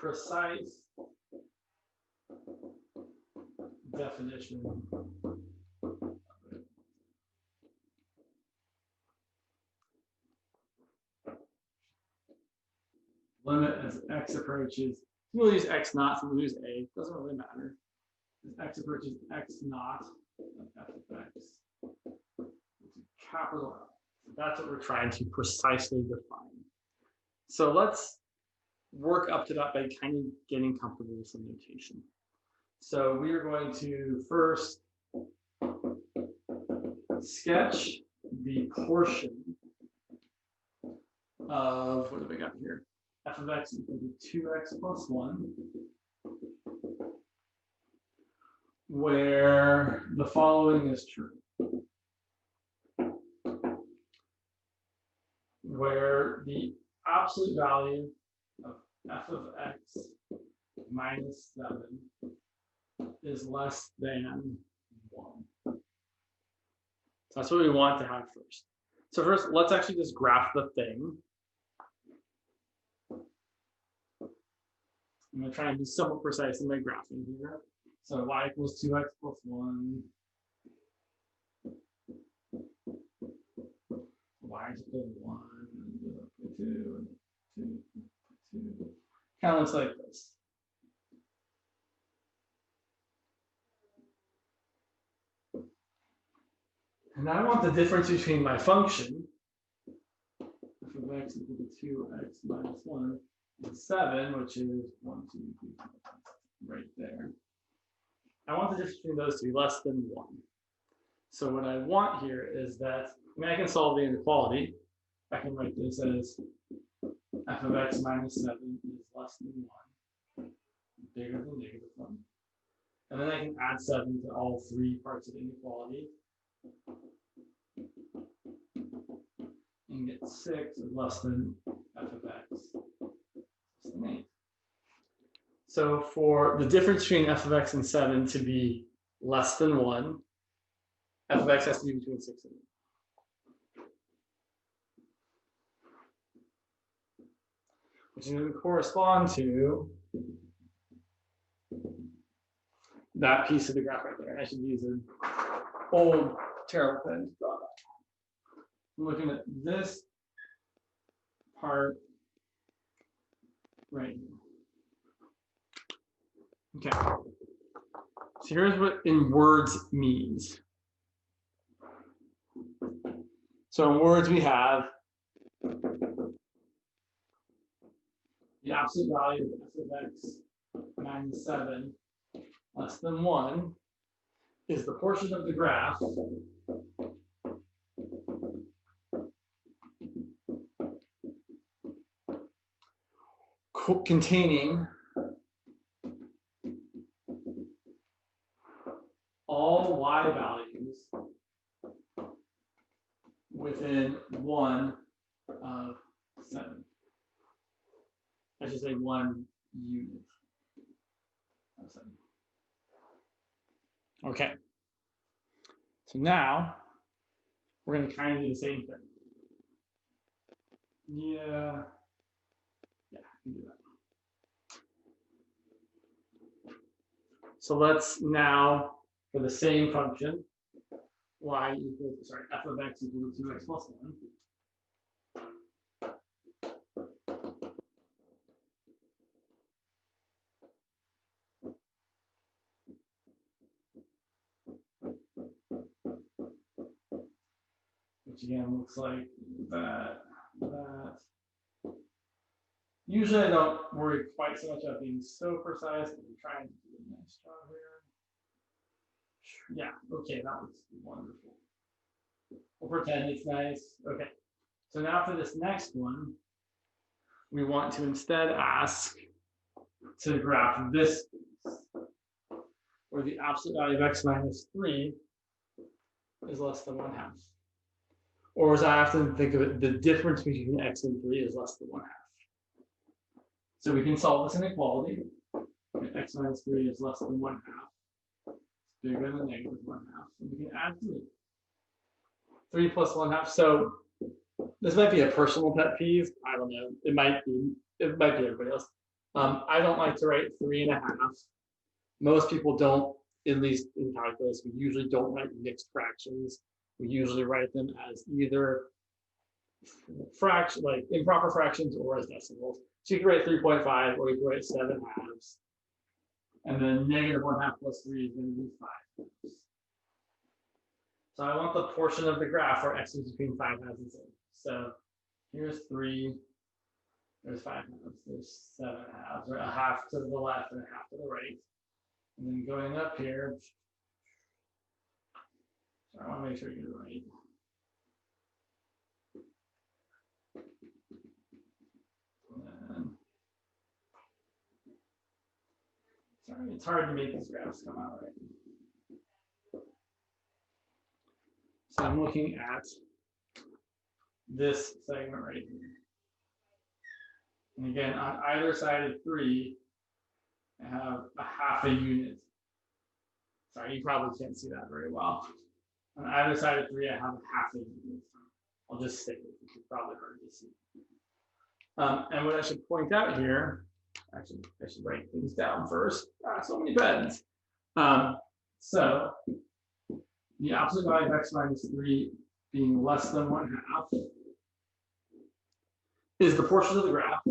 precise definition limit as x approaches. We'll use x naught, so we'll use a. Doesn't really matter. As x approaches x naught of f of x, capital L. So that's what we're trying to precisely define. So let's work up to that by kind of getting comfortable with some notation. So we are going to first sketch the portion of, what do we got here? F of x equal to 2x plus 1, where the following is true. Where the absolute value of f of x minus 7 is less than 1. So that's what we want to have first. So first, let's actually just graph the thing. I'm going to try and be somewhat precise in my graphing here. So y equals 2x plus 1. Y is equal to 1. 2, 2, 2. Kind of looks like this. And I want the difference between my function, f of x equal to 2x minus 1, and 7, which is 1, 2, 3, 4, 5, right there. I want the difference between those to be less than 1. So what I want here is that, I mean, I can solve the inequality. I can write this as f of x minus 7 is less than 1, bigger than -1. And then I can add 7 to all three parts of the inequality. And get 6 is less than f of x less than 8. So for the difference between f of x and 7 to be less than 1, f of x has to be between 6 and 8. Which is going to correspond to that piece of the graph right there. I should use an old terrible pen to draw that. I'm looking at this part right here. Okay. So here's what in words means. So in words we have the absolute value of f of x minus 7 less than 1 is the portion of the graph containing all y values within 1 of 7. I should say 1 unit of 7. Okay. So now we're going to kind of do the same thing. Yeah, I can do that. So let's now, for the same function, f of x equals 2x plus 1. Which again looks like that. Usually I don't worry quite so much about being so precise, but I'm trying to do a nice job here. Yeah, okay, that looks wonderful. We'll pretend it's nice. Okay, so now for this next one, we want to instead ask to graph this piece, where the absolute value of x minus 3 is less than 1/2. Or as I often think of it, the difference between x and 3 is less than 1/2. So we can solve this inequality. X minus 3 is less than 1/2. It's bigger than -1/2. And we can add 3. 3 plus 1/2. So this might be a personal pet peeve. I don't know. It might be everybody else. I don't like to write 3.5. Most people don't, at least in calculus, we usually don't write mixed fractions. We usually write them as either fraction, like improper fractions, or as decimals. So you can write 3.5, or you can write 7 halves. And then -1/2 plus 3 is going to be 5 halves. So I want the portion of the graph where x is between 5 halves and 7. So here's 3, there's 5 halves, there's 7 halves, or a half to the left and a half to the right. And then going up here, so I want to make sure you're right. And, sorry, it's hard to make these graphs come out right. So I'm looking at this segment right here. And again, on either side of 3, I have a half a unit. Sorry, you probably can't see that very well. On either side of 3, I have a half a unit. I'll just stick it, it's probably hard to see. And what I should point out here, actually, I should write things down first. So many pens. So the absolute value of x minus 3 being less than 1/2 is the portion of the graph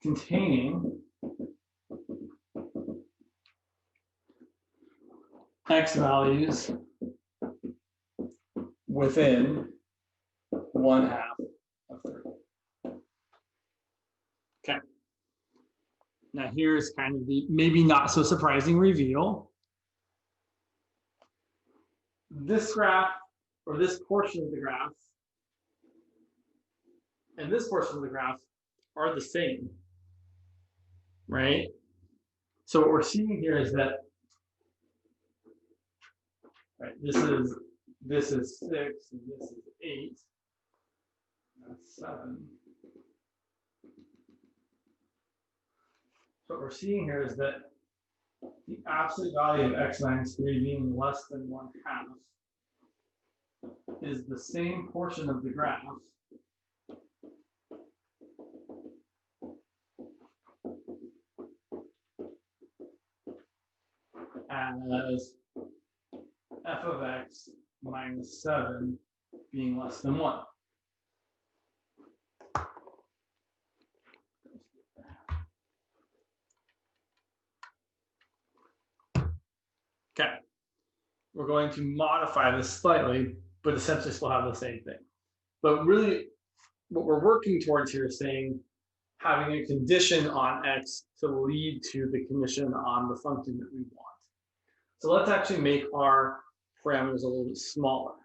containing x values within 1/2 of 3. Okay. Now here's kind of the maybe not so surprising reveal. This graph, or this portion of the graph, and this portion of the graph are the same, right? So what we're seeing here is that, right, this is 6, and this is 8. That's 7. So what we're seeing here is that the absolute value of x minus 3 being less than 1/2 is the same portion of the graph as f of x minus 7 being less than 1. Okay, we're going to modify this slightly, but essentially still have the same thing. But really, what we're working towards here is saying having a condition on x to lead to the condition on the function that we want. So let's actually make our parameters a little bit smaller.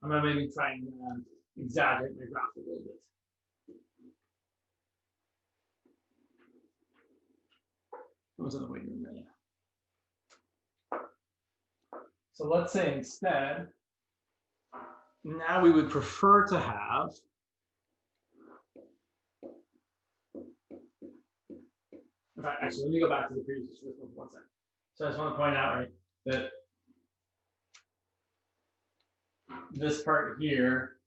I'm going to maybe try and exaggerate my graph a little bit. What was the way doing that? So let's say instead, now we would prefer to have in fact, actually, let me go back to the previous one for 1 second. So I just want to point out, right, that this part here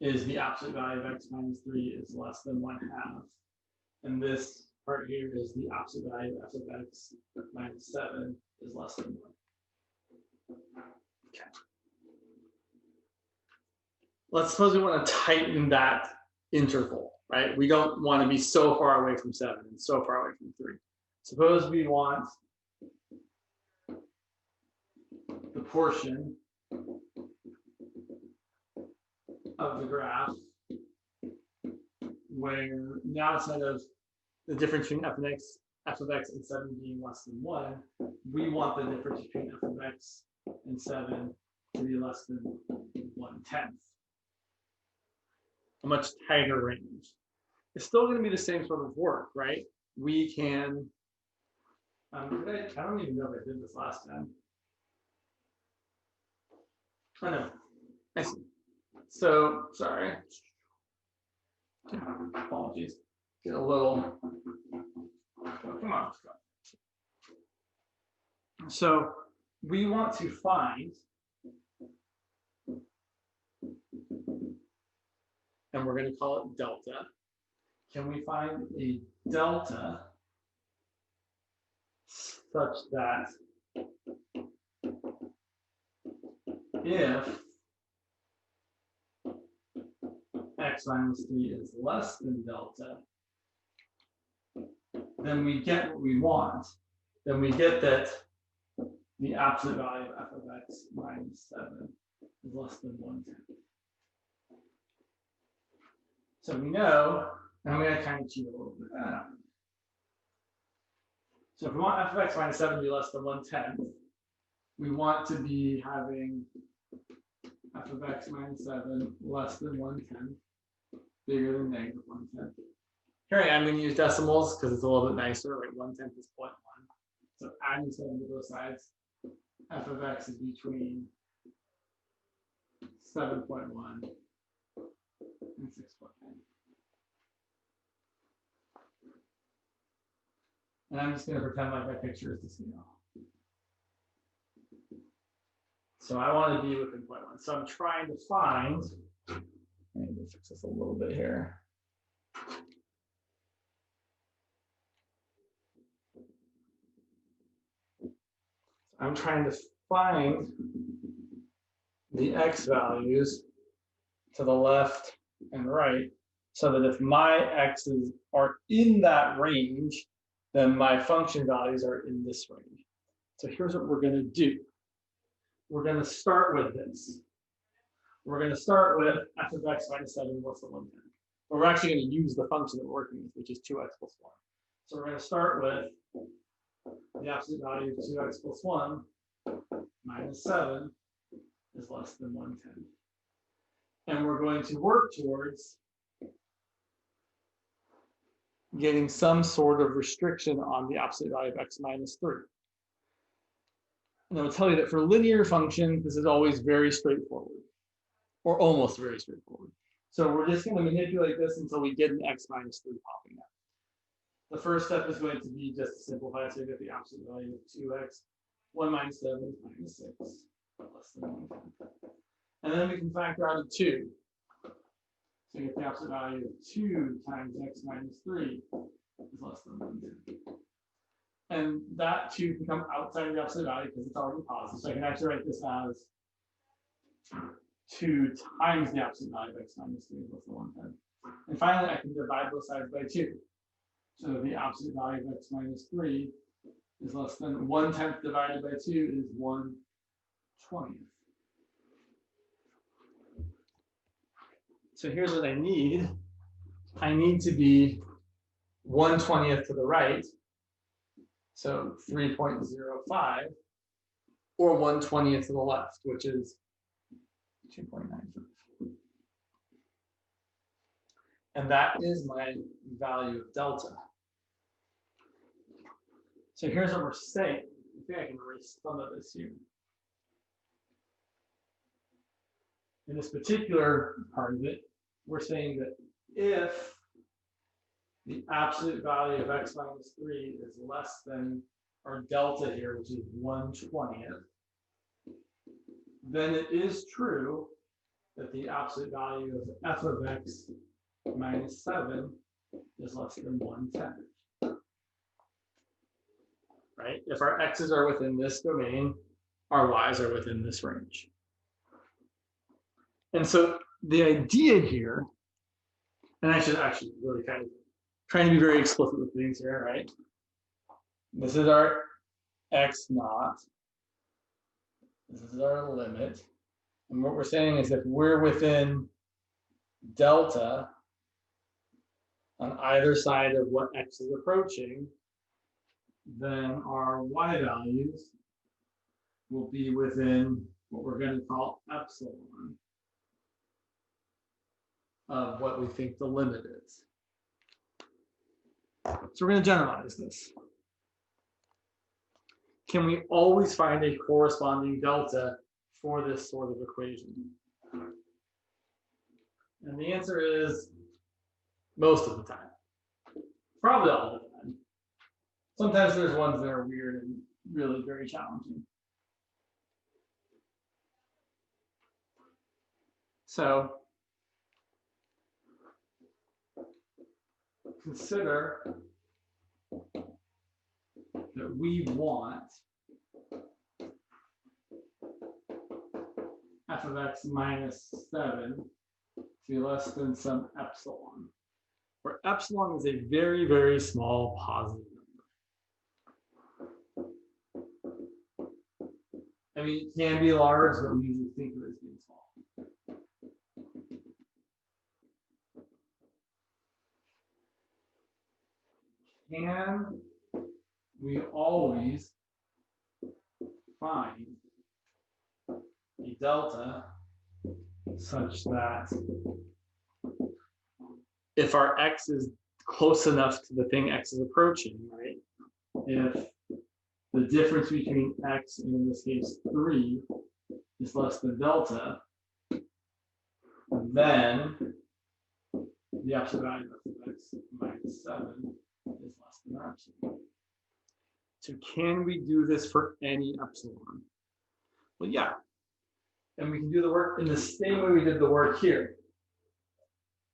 is the absolute value of x minus 3 is less than 1/2. And this part here is the absolute value of f of x minus 7 is less than 1. Okay. Let's suppose we want to tighten that interval, right? We don't want to be so far away from 7 and so far away from 3. Suppose we want the portion of the graph where now instead of the difference between f of x and 7 being less than 1, we want the difference between f of x and 7 to be less than 1/10. A much tighter range. It's still going to be the same sort of work, right? We can, I don't even know if I did this last time. Oh no, I see. So, sorry. Apologies. Get a little, oh, come on. So we want to find and we're going to call it delta. Can we find a delta such that if x minus 3 is less than delta, then we get what we want. Then we get that the absolute value of f of x minus 7 is less than 1/10. So we know, and I'm going to kind of cheat a little bit. So if we want f of x minus 7 to be less than 1/10, we want to be having f of x minus 7 less than 1/10, bigger than negative 1/10. Here I am going to use decimals because it's a little bit nicer, right? 1/10 is 0.1. So adding 7 to both sides, f of x is between 7.1 and 6.9. And I'm just going to pretend like my picture is the scale. So I want to be within 0.1. So I'm trying to find, let me fix this a little bit here. I'm trying to find the x values to the left and right so that if my x's are in that range, then my function values are in this range. So here's what we're going to do. We're going to start with this. We're going to start with f of x minus 7 less than 1/10. But we're actually going to use the function that we're working with, which is 2x plus 1. So we're going to start with the absolute value of 2x plus 1 minus 7 is less than 1/10. And we're going to work towards getting some sort of restriction on the absolute value of x minus 3. And I will tell you that for linear functions, this is always very straightforward, or almost very straightforward. So we're just going to manipulate this until we get an x minus 3 popping up. The first step is going to be just to simplify, so you get the absolute value of 2x, 1 minus 7 minus 6, less than 1/10. And then we can factor out a 2. So you get the absolute value of 2 times x minus 3 is less than 1/10. And that 2 can come outside of the absolute value because it's already positive. So I can actually write this as 2 times the absolute value of x minus 3 is less than 1/10. And finally, I can divide both sides by 2. So the absolute value of x minus 3 is less than 1/10 divided by 2 is 1/20. So here's what I need. I need to be 1/20 to the right, so 3.05, or 1/20 to the left, which is 2.95. And that is my value of delta. So here's what we're saying. I think I can erase some of this here. In this particular part of it, we're saying that if the absolute value of x minus 3 is less than our delta here, which is 1/20, then it is true that the absolute value of f of x minus 7 is less than 1/10. Right? If our x's are within this domain, our y's are within this range. And so the idea here, and I should actually really kind of trying to be very explicit with things here, right? This is our x naught. This is our limit. And what we're saying is if we're within delta on either side of what x is approaching, then our y values will be within what we're going to call epsilon of what we think the limit is. So we're going to generalize this. Can we always find a corresponding delta for this sort of equation? And the answer is most of the time. Probably all the time. Sometimes there's ones that are weird and really very challenging. So consider that we want f of x minus 7 to be less than some epsilon, where epsilon is a very, very small positive number. I mean, it can be large, but we usually think of it as being small. Can we always find a delta such that if our x is close enough to the thing x is approaching, right? If the difference between x and in this case 3 is less than delta, then the absolute value of x minus 7 is less than our epsilon. So can we do this for any epsilon? Well, yeah. And we can do the work in the same way we did the work here.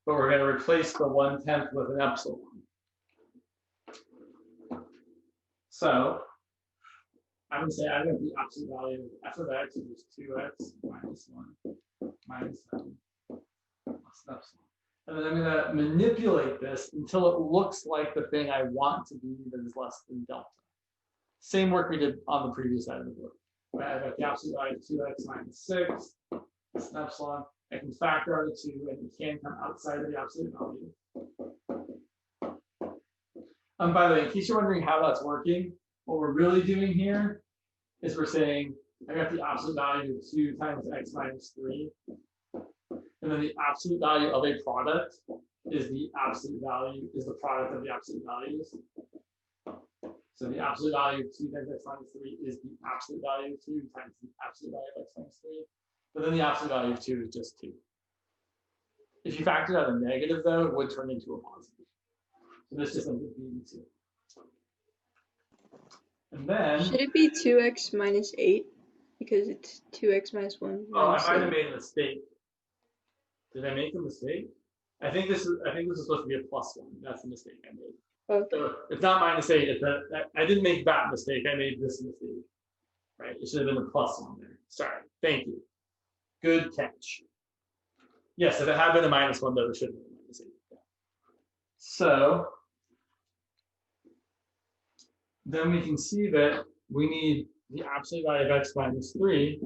But we're going to replace the 1/10 with an epsilon. So I'm going to say I'm going to the absolute value of f of x is 2x minus 1 minus 7 plus epsilon. And then I'm going to manipulate this until it looks like the thing I want to be that is less than delta. Same work we did on the previous side of the book. Right? I've got the absolute value of 2x minus 6. That's an epsilon. I can factor out a 2, and it can come outside of the absolute value. By the way, in case you're wondering how that's working, what we're really doing here is we're saying I got the absolute value of 2 times x minus 3. And then the absolute value of a product is the absolute value, is the product of the absolute values. So the absolute value of 2 times x minus 3 is the absolute value of 2 times the absolute value of x minus 3. But then the absolute value of 2 is just 2. If you factored out a negative, though, it would turn into a positive. So this just ends up being 2. And then... Should it be 2x minus 8? Because it's 2x minus 1 Oh, I minus might have 8. made a mistake. Did I make a mistake? I think this is supposed to be a plus 1. That's the mistake I made. Okay. So it's not minus 8. It's I didn't make that mistake. I made this mistake. Right? It should have been a plus 1 there. Sorry. Thank you. Good catch. Yes, if it had been a minus 1, though, it should have been a minus 8. Yeah. So then we can see that we need the absolute value of x minus 3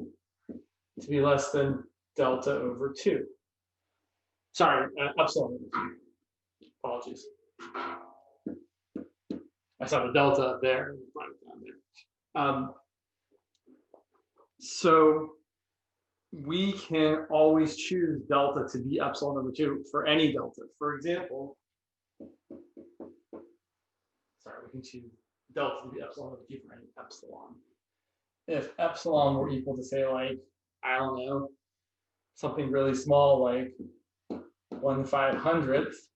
to be less than delta over 2. Sorry, epsilon over 2. Apologies. I saw the delta up there and brought it down there. So we can always choose delta to be epsilon over 2 for any delta. For example, sorry, we can choose delta to be epsilon over 2 for any epsilon. If epsilon were equal to, say, like, I don't know, something really small like 1/500th,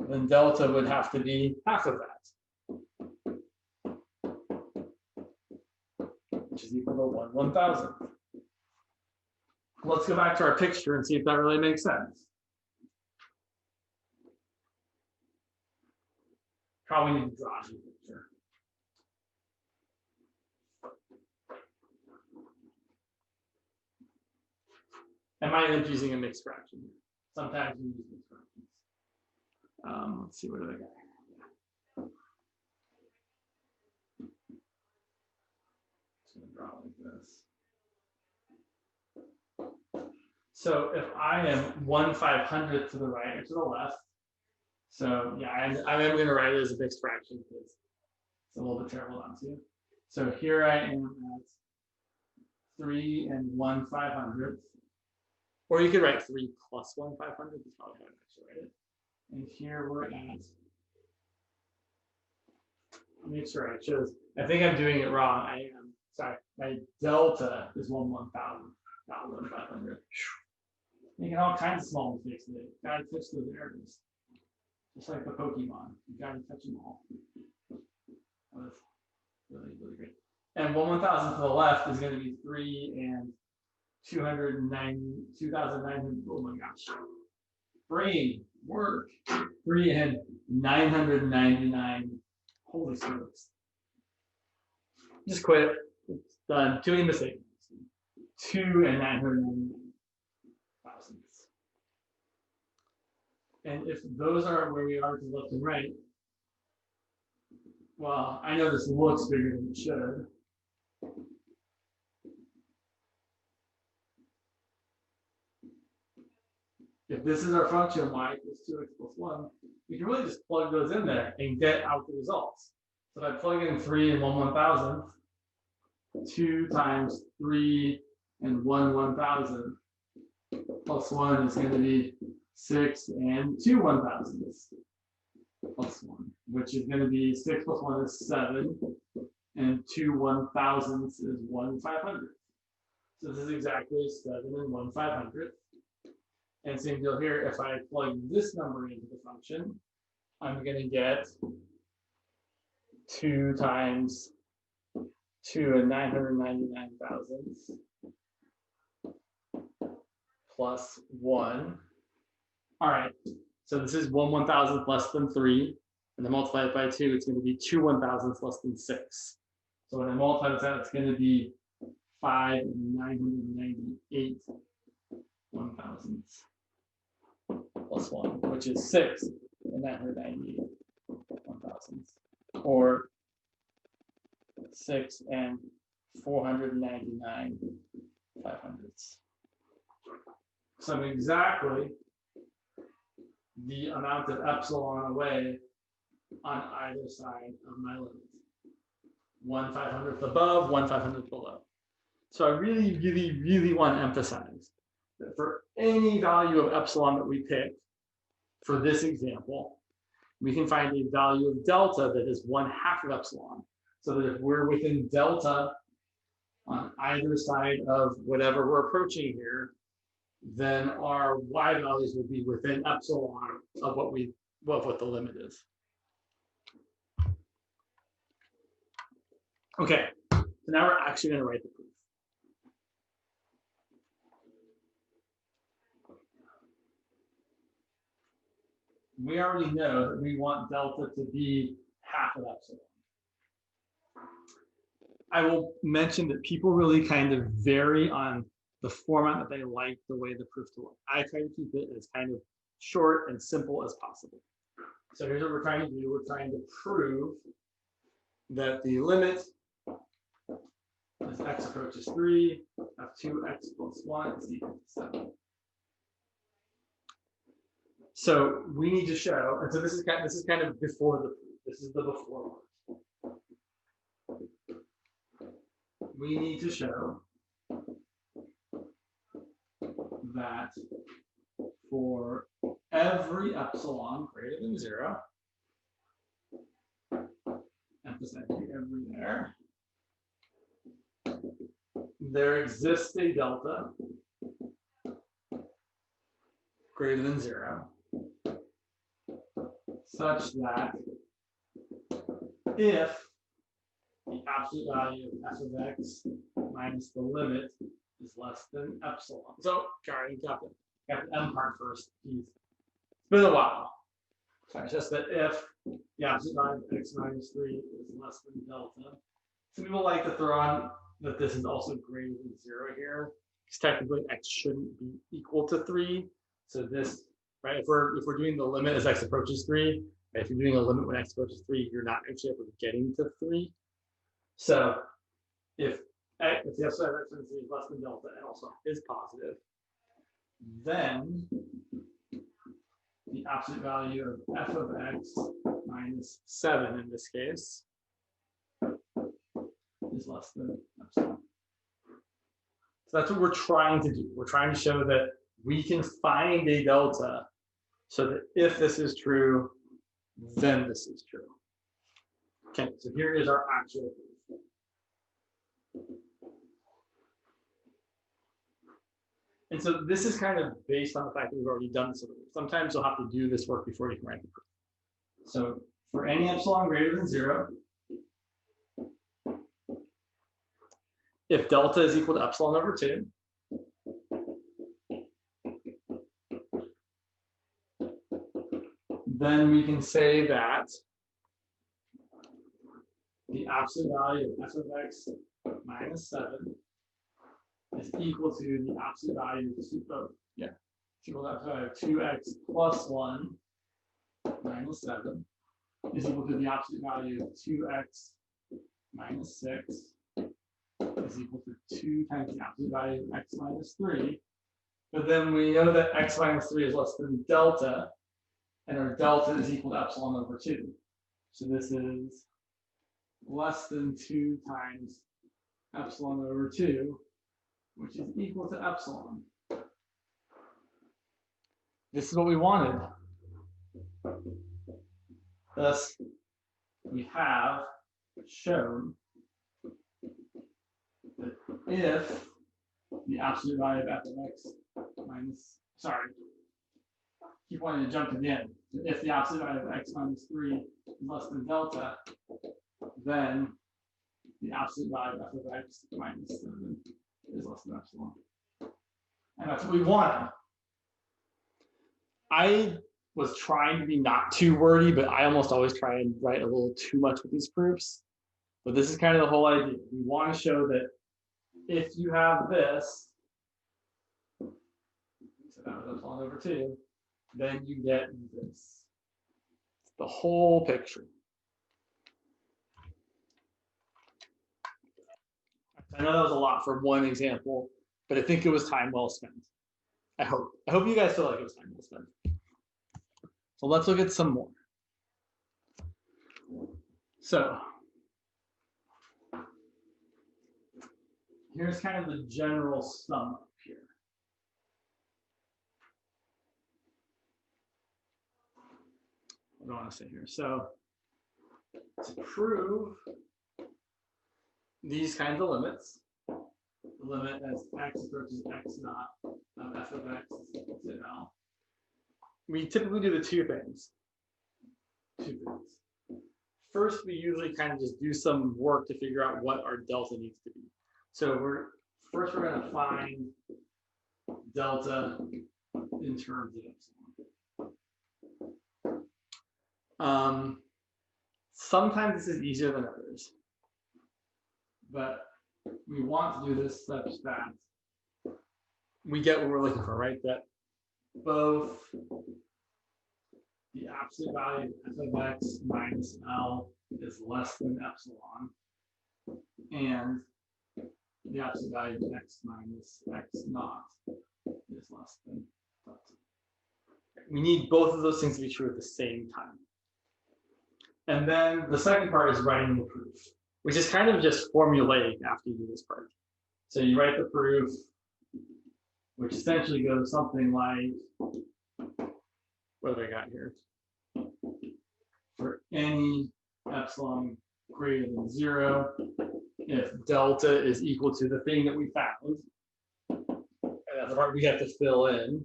then delta would have to be half of that, which is equal to 1/1000th. Let's go back to our picture and see if that really makes sense. Probably need to draw a new picture. I might end up using a mixed fraction here. Sometimes we use mixed fractions. Let's see, what do I got? Just gonna draw like this. So if I am 1/500th to the right or to the left, so yeah, I am going to write it as a mixed fraction because it's a little bit terrible not to. So here I am at 3 1/500th. Or you could write 3 plus 1/500th. That's probably how I actually write it. And here we're at, make sure I chose. I think I'm doing it wrong. I am. Sorry. My delta is 1/1000, not 1/500. Making all kinds of small mistakes today. Gotta touch those areas. Just like the Pokemon. You gotta touch them all. That was really, really great. And 1/1000 to the left is going to be 3 2,900. Oh my gosh. Brain work. 3 and 999. Holy smokes. Just quit. It's done. Too many mistakes. 2 and 999 thousandths. And if those are where we are to left and right, well, I know this looks bigger than it should. If this is our function, y equals 2x plus 1, we can really just plug those in there and get out the results. So if I plug in 3 and 1/1000th, 2 times 3 and 1/1000 plus 1 is going to be 6 and 2/1000ths plus 1, which is going to be 6 plus 1 is 7, and 2/1000ths is 1/500th. So this is exactly 7 and 1/500th. And same deal here, if I plug this number into the function, I'm going to get 2 times 2 and 999 thousandths plus 1. All right, so this is 1/1000th less than 3, and then multiply it by 2, it's going to be 2/1000ths less than 6. So when I multiply this out, it's going to be 5 and 998 1/1000ths plus 1, which is 6 and 998 1/1000ths, or 6 and 499 500ths. So I'm exactly the amount of epsilon away on either side of my limit. 1/500th above, 1/500th below. So I really, really, really want to emphasize that for any value of epsilon that we pick, for this example, we can find a value of delta that is 1/2 of epsilon. So that if we're within delta on either side of whatever we're approaching here, then our y values will be within epsilon of what the limit is. Okay, so now we're actually going to write the proof. We already know that we want delta to be 1/2 of epsilon. I will mention that people really kind of vary on the format that they like the way the proof to look. I try to keep it as kind of short and simple as possible. So here's what we're trying to do. We're trying to prove that the limit as x approaches 3 of 2x plus 1 is equal to 7. So we need to show, and so this is kind of before the proof. This is the before part. We need to show that for every epsilon greater than 0, emphasizing every there exists a delta greater than 0, such that if the absolute value of f of x minus the limit is less than epsilon. So, Karen, got the m part first. It's been a while. So it's just that if the absolute value of x minus 3 is less than delta, some people like to throw on that this is also greater than 0 here, because technically x shouldn't be equal to 3. So this, right? If we're doing the limit as x approaches 3, right, if you're doing a limit when x approaches 3, you're not actually ever getting to 3. So if the epsilon of x minus 3 is less than delta and also is positive, then the absolute value of f of x minus 7 in this case is less than epsilon. So that's what we're trying to do. We're trying to show that we can find a delta so that if this is true, then this is true. Okay, so here is our actual proof. And so this is kind of based on the fact that we've already done this. Sometimes you'll have to do this work before you can write the proof. So for any epsilon greater than 0, if delta is equal to epsilon over 2, then we can say that the absolute value of f of x minus 7 is equal to the absolute value of it's equal to f of 2x plus 1 minus 7 is equal to the absolute value of 2x minus 6 is equal to 2 times the absolute value of x minus 3. But then we know that x minus 3 is less than delta, and our delta is equal to epsilon over 2. So this is less than 2 times epsilon over 2, which is equal to epsilon. This is what we wanted. Thus, we have shown that if the absolute value of f of x minus, keep wanting to jump to the end. If the absolute value of x minus 3 is less than delta, then the absolute value of f of x minus 7 is less than epsilon. And that's what we wanted. I was trying to be not too wordy, but I almost always try and write a little too much with these proofs. But this is kind of the whole idea. We want to show that if you have this, so that was epsilon over 2, then you get this. It's the whole picture. I know that was a lot for one example, but I think it was time well spent. I hope you guys feel like it was time well spent. So let's look at some more. So here's kind of the general sum up here. What do I want to say here? So to prove these kinds of limits, the limit as x approaches x naught of f of x is equal to L. We typically do the two things. First, we usually kind of just do some work to figure out what our delta needs to be. So we're going to find delta in terms of epsilon. Sometimes this is easier than others, but we want to do this such that we get what we're looking for, right? That both the absolute value of f of x minus L is less than epsilon, and the absolute value of x minus x naught is less than delta. We need both of those things to be true at the same time. And then the second part is writing the proof, which is kind of just formulaic after you do this part. So you write the proof, which essentially goes something like, what have I got here? For any epsilon greater than 0, if delta is equal to the thing that we found, and that's the part we have to fill in,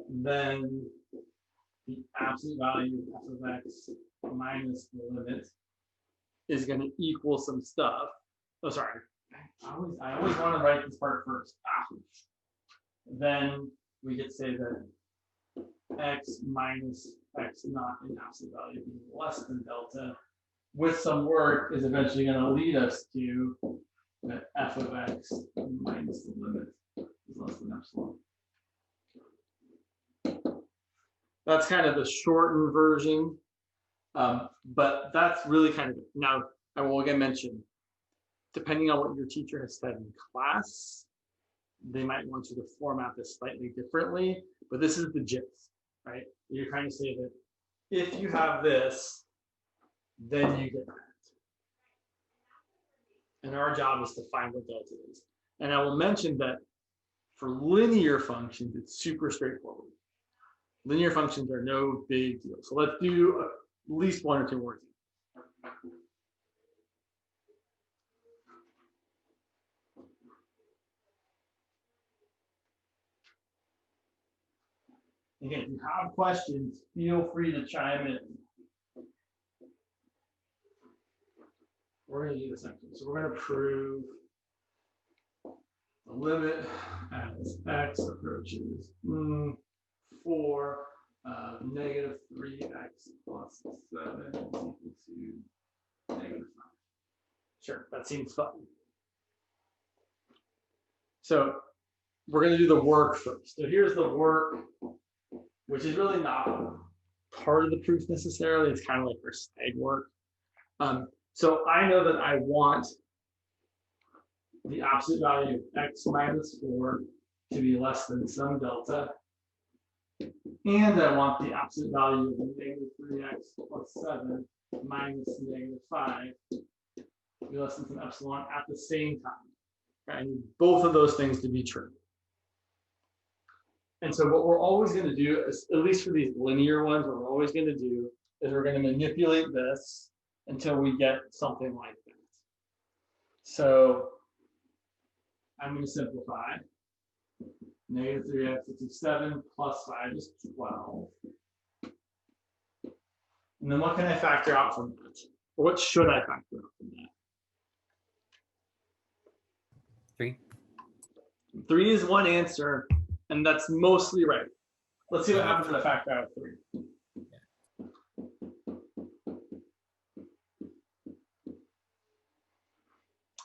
then the absolute value of f of x minus the limit is going to equal some stuff. Oh, sorry. I always want to write this part first. Then we get to say that x minus x naught in absolute value being less than delta with some work is eventually going to lead us to that f of x minus the limit is less than epsilon. That's kind of the shortened version, but that's really kind of it. Now, I will again mention, depending on what your teacher has said in class, they might want you to format this slightly differently, but this is the gist, right? You're trying to say that if you have this, then you get that. And our job is to find what delta is. And I will mention that for linear functions, it's super straightforward. Linear functions are no big deal. So let's do at least one or two more. Again, if you have questions, feel free to chime in. We're going to do this next one. So we're going to prove the limit as x approaches 4 negative 3x plus 7 is equal to negative 5. Sure, that seems fun. So we're going to do the work first. So here's the work, which is really not part of the proof necessarily. It's kind of like our side work. So I know that I want the absolute value of x minus 4 to be less than some delta. And I want the absolute value of negative 3x plus 7 minus negative 5 to be less than some epsilon at the same time. I need both of those things to be true. And so what we're always going to do, is, at least for these linear ones, what we're always going to do is we're going to manipulate this until we get something like that. So I'm going to simplify. Negative 3x is 7 plus 5 is 12. And then what can I factor out from that? Or what should I factor out from that? 3. 3 is one answer, and that's mostly right. Let's see what happens when I factor out 3.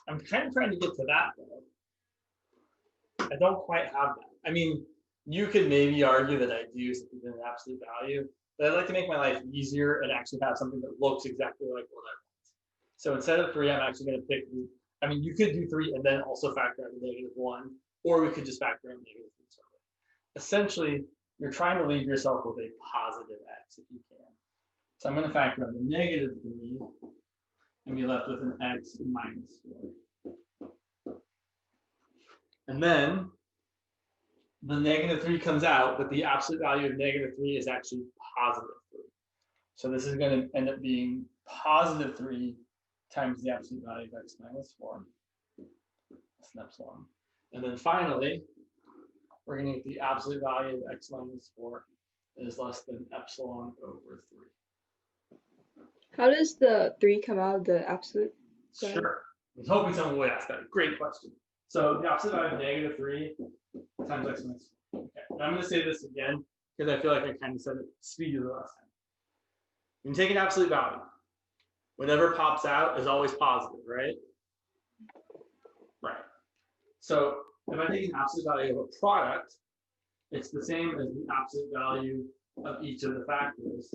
I'm kind of trying to get to that, though. I don't quite have that. I mean, you could maybe argue that I do something in an absolute value, but I'd like to make my life easier and actually have something that looks exactly like what I want. So instead of 3, I'm actually going to pick, I mean, you could do 3 and then also factor out the negative 1, or we could just factor out negative 3. Essentially, you're trying to leave yourself with a positive x if you can. So I'm going to factor out the negative 3 and be left with an x minus 4. And then the negative 3 comes out, but the absolute value of negative 3 is actually positive 3. So this is going to end up being positive 3 times the absolute value of x minus 4. That's an epsilon. And then finally, we're going to get the absolute value of x minus 4 is less than epsilon over 3. How does the 3 come out of the absolute? Sure. I was hoping someone would ask that. Great question. So the absolute value of negative 3 times x minus 4. Okay. And I'm going to say this again because I feel like I kind of said it speedy the last time. When you take an absolute value, whatever pops out is always positive, right? Right. So if I take an absolute value of a product, it's the same as the absolute value of each of the factors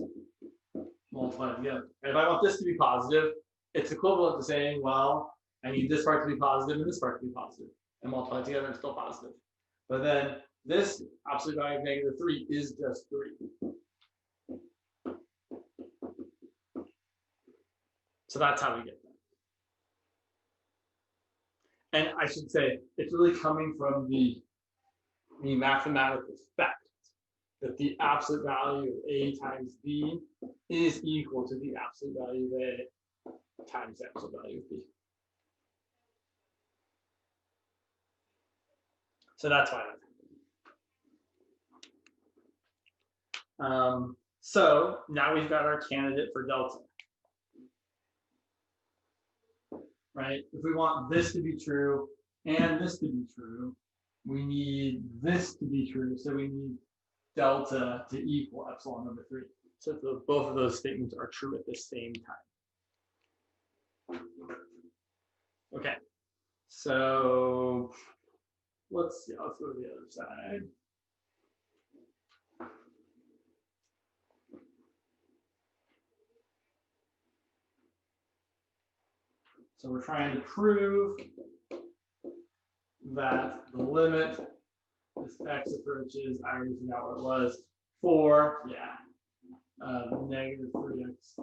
multiplied together. And if I want this to be positive, it's equivalent to saying, well, I need this part to be positive and this part to be positive, and multiply together, it's still positive. But then this absolute value of negative 3 is just 3. So that's how we get that. And I should say, it's really coming from the mathematical fact that the absolute value of A times B is equal to the absolute value of A times the absolute value of B. So that's why that's happening. So now we've got our candidate for delta. Right? If we want this to be true and this to be true, we need this to be true. So we need delta to equal epsilon over 3. So both of those statements are true at the same time. Okay. So let's see. Let's go to the other side. So we're trying to prove that the limit as x approaches, I already forgot what it was, 4, negative 3x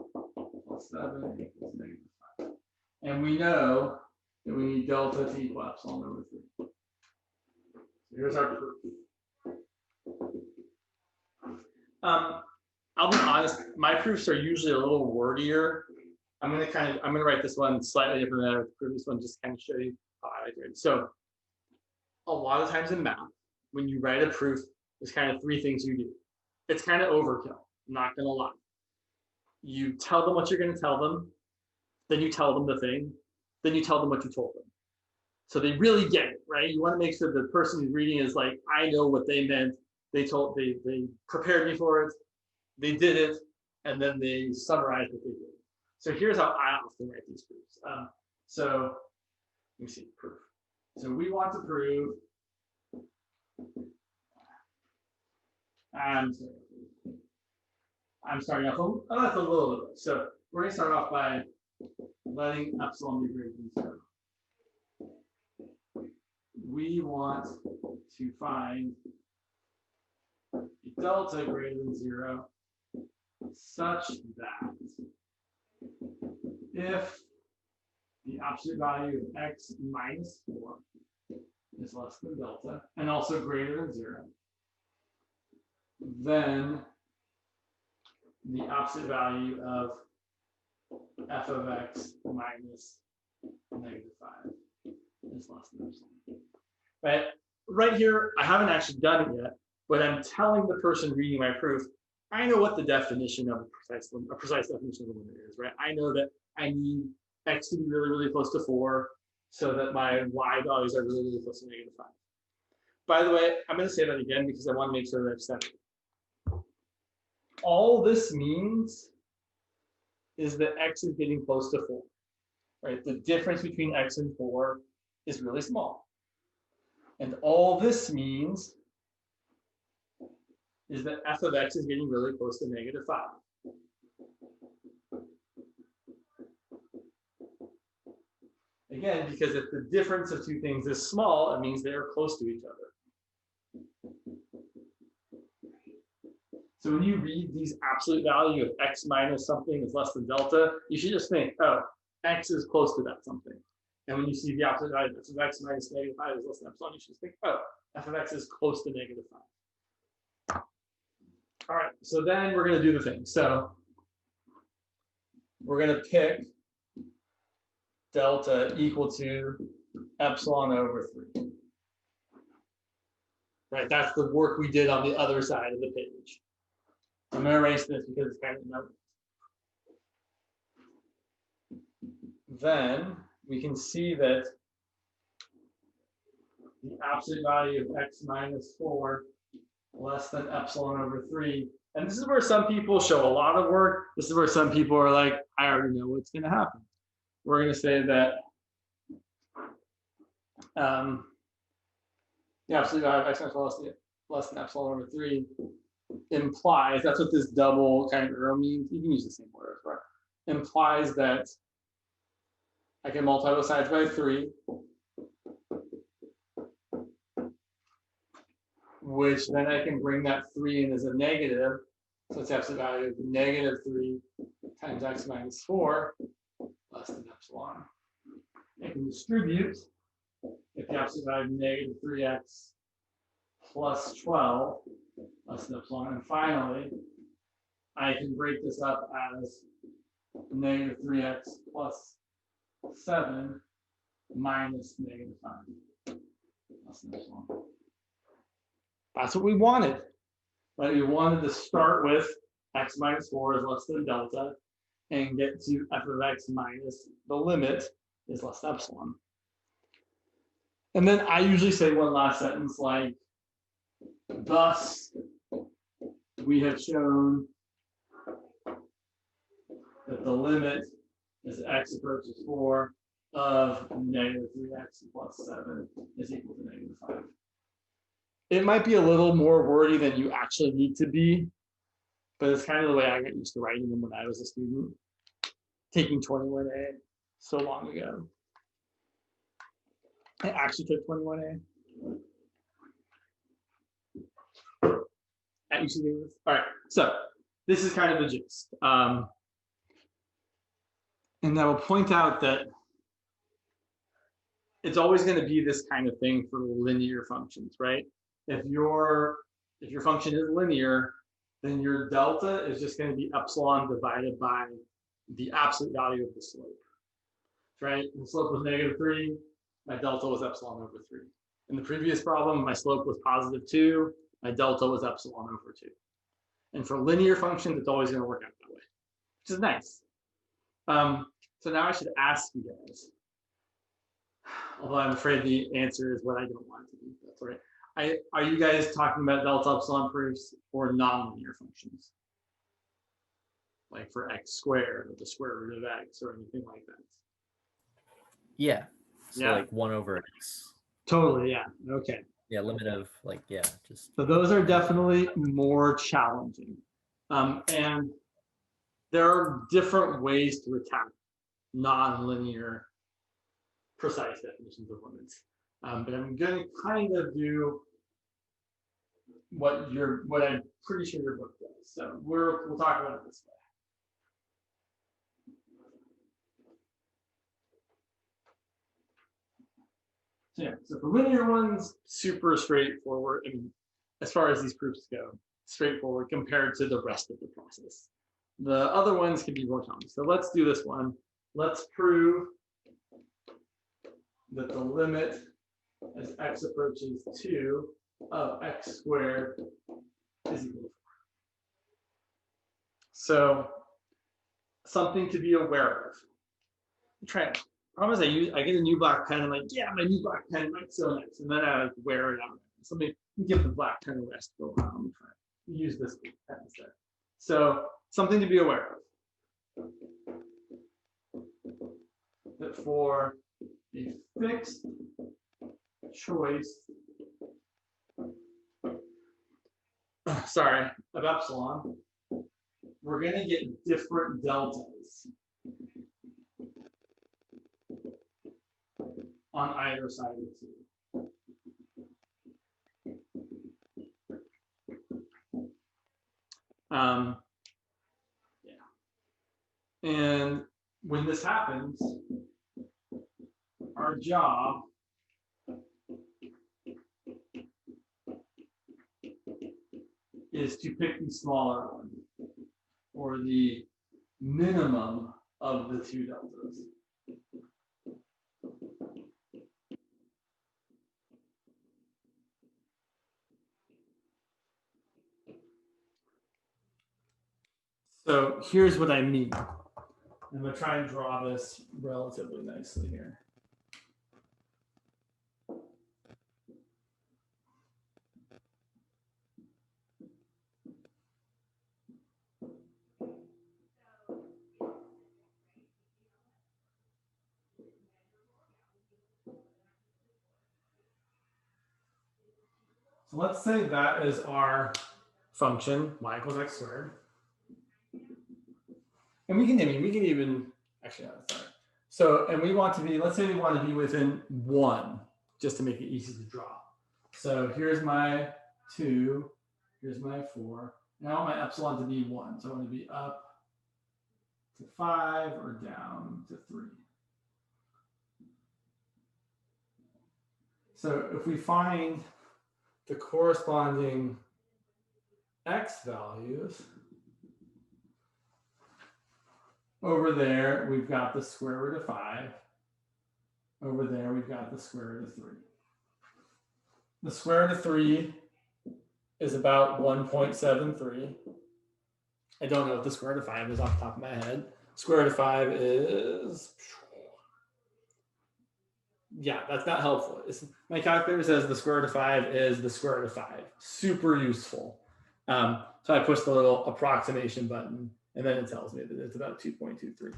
plus 7 equals negative 5. And we know that we need delta to equal epsilon over 3. So here's our proof. I'll be honest, my proofs are usually a little wordier. I'm gonna write this one slightly different than the previous one, just kind of show you how I like it. So a lot of times in math, when you write a proof, there's kind of 3 things you do. It's kind of overkill, I'm not gonna lie. You tell them what you're gonna tell them, then you tell them the thing, then you tell them what you told them. So they really get it, right? You want to make sure the person who's reading is like, I know what they meant. They prepared me for it. they did it, and then they summarized what they did. So here's how I often write these proofs. So let me see, proof. So we want to prove, I'm starting off, that's a little bit. So we're going to start off by letting epsilon be greater than 0. We want to find a delta greater than 0 such that if the absolute value of x minus 4 is less than delta and also greater than 0, then the absolute value of f of x minus -5 is less than epsilon. Right here, I haven't actually done it yet, but I'm telling the person reading my proof, I know what the definition of a precise definition of a limit is, right? I know that I need x to be really, really close to 4 so that my y values are really, really close to -5. By the way, I'm going to say that again because I want to make sure that I've said it. All this means is that x is getting close to 4, right? The difference between x and 4 is really small. And all this means is that f of x is getting really close to -5. Again, because if the difference of two things is small, it means they are close to each other. So when you read these absolute value of x minus something is less than delta, you should just think, oh, x is close to that something. And when you see the absolute value of x minus -5 is less than epsilon, you should just think, oh, f of x is close to -5. All right, so then we're going to do the thing. So we're going to pick delta equal to epsilon over 3. Right, that's the work we did on the other side of the page. I'm going to erase this because it's kind of note. Then we can see that the absolute value of x minus 4 less than epsilon over 3. And this is where some people show a lot of work. This is where some people are like, I already know what's going to happen. We're going to say that the absolute value of x minus 4 less than epsilon over 3 implies, that's what this double kind of arrow means. You can use the same word, right? Implies that I can multiply both sides by 3, which then I can bring that 3 in as a negative. So it's absolute value of -3 times x minus 4 less than epsilon. I can distribute if the absolute value of -3x plus 12 less than epsilon. And finally, I can break this up as -3x plus 7 minus -5 less than epsilon. That's what we wanted. Right? We wanted to start with x minus 4 is less than delta and get to f of x minus the limit is less than epsilon. And then I usually say one last sentence like, thus, we have shown that the limit as x approaches 4 of -3x plus 7 is equal to -5. It might be a little more wordy than you actually need to be, but it's kind of the way I got used to writing them when I was a student, taking 21A so long ago. I actually took 21A at UC Davis. All right, so this is kind of the gist. And I will point out that it's always going to be this kind of thing for linear functions, right? If your function is linear, then your delta is just going to be epsilon divided by the absolute value of the slope, right? The slope was -3, my delta was epsilon over 3. In the previous problem, my slope was +2, my delta was epsilon over 2. And for linear functions, it's always going to work out that way, which is nice. So now I should ask you guys, although I'm afraid the answer is what I don't want to do. That's all right. Are you guys talking about delta epsilon proofs or nonlinear functions? like for x squared or the square root of x or anything like that. Yeah. So Yeah. like 1 over x. Totally, yeah. Okay. Yeah, limit of like, yeah, just. So those are definitely more challenging. And there are different ways to attack nonlinear precise definitions of limits. But I'm going to kind of do what I'm pretty sure your book does. So we'll talk about it this way. So yeah, so for linear ones, super straightforward. I mean, as far as these proofs go, straightforward compared to the rest of the process. The other ones can be more complex. So let's do this one. Let's prove that the limit as x approaches 2 of x squared is equal to 4. So something to be aware of. Promise I get a new black pen. I'm like, yeah, my new black pen might so nice, and then I like wear it out. So let me give the black pen a rest for a while. I'm trying to use this pen instead. So something to be aware of. That for a fixed choice, of epsilon, we're going to get different deltas on either side of the 2. Yeah. And when this happens, our job is to pick the smaller one, or the minimum of the 2 deltas. So here's what I mean. I'm going to try and draw this relatively nicely here. So let's say that is our function, y equals x squared. And we can even, actually, no, sorry. So, and we want to be, let's say we want to be within 1, just to make it easy to draw. So here's my 2, here's my 4. And I want my epsilon to be 1. So I want to be up to 5 or down to 3. So if we find the corresponding x values, over there, we've got the square root of 5. Over there, we've got the square root of 3. The square root of 3 is about 1.73. I don't know what the square root of 5 is off the top of my head. Square root of 5 is, yeah, that's not helpful. My calculator says the square root of 5 is the square root of 5. Super useful. So I push the little approximation button, and then it tells me that it's about 2.23.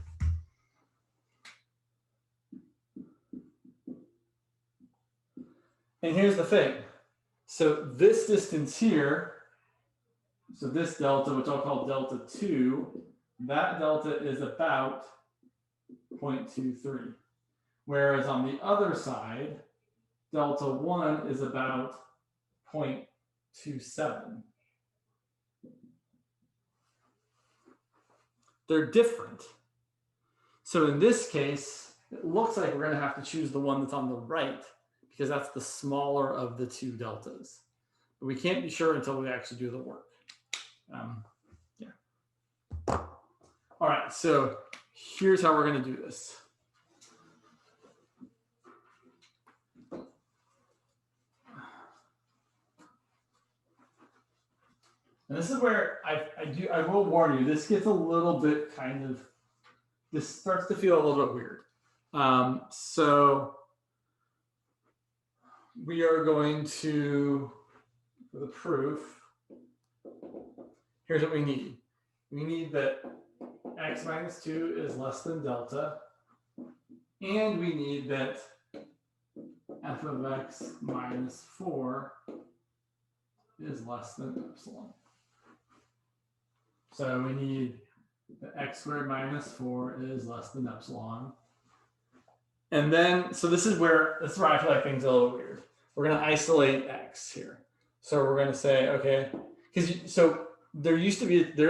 And here's the thing. So this distance here, so this delta, which I'll call delta 2, that delta is about 0.23. Whereas on the other side, delta 1 is about 0.27. They're different. So in this case, it looks like we're going to have to choose the one that's on the right, because that's the smaller of the 2 deltas. But we can't be sure until we actually do the work. Yeah. All right, so here's how we're going to do this. And this is where I will warn you, this gets a little bit this starts to feel a little bit weird. So we are going to, for the proof, here's what we need. We need that x minus 2 is less than delta. And we need that f of x minus 4 is less than epsilon. So we need that x squared minus 4 is less than epsilon. And then, so this is where I feel like things are a little weird. We're going to isolate x here. So we're going to say, okay, because so there is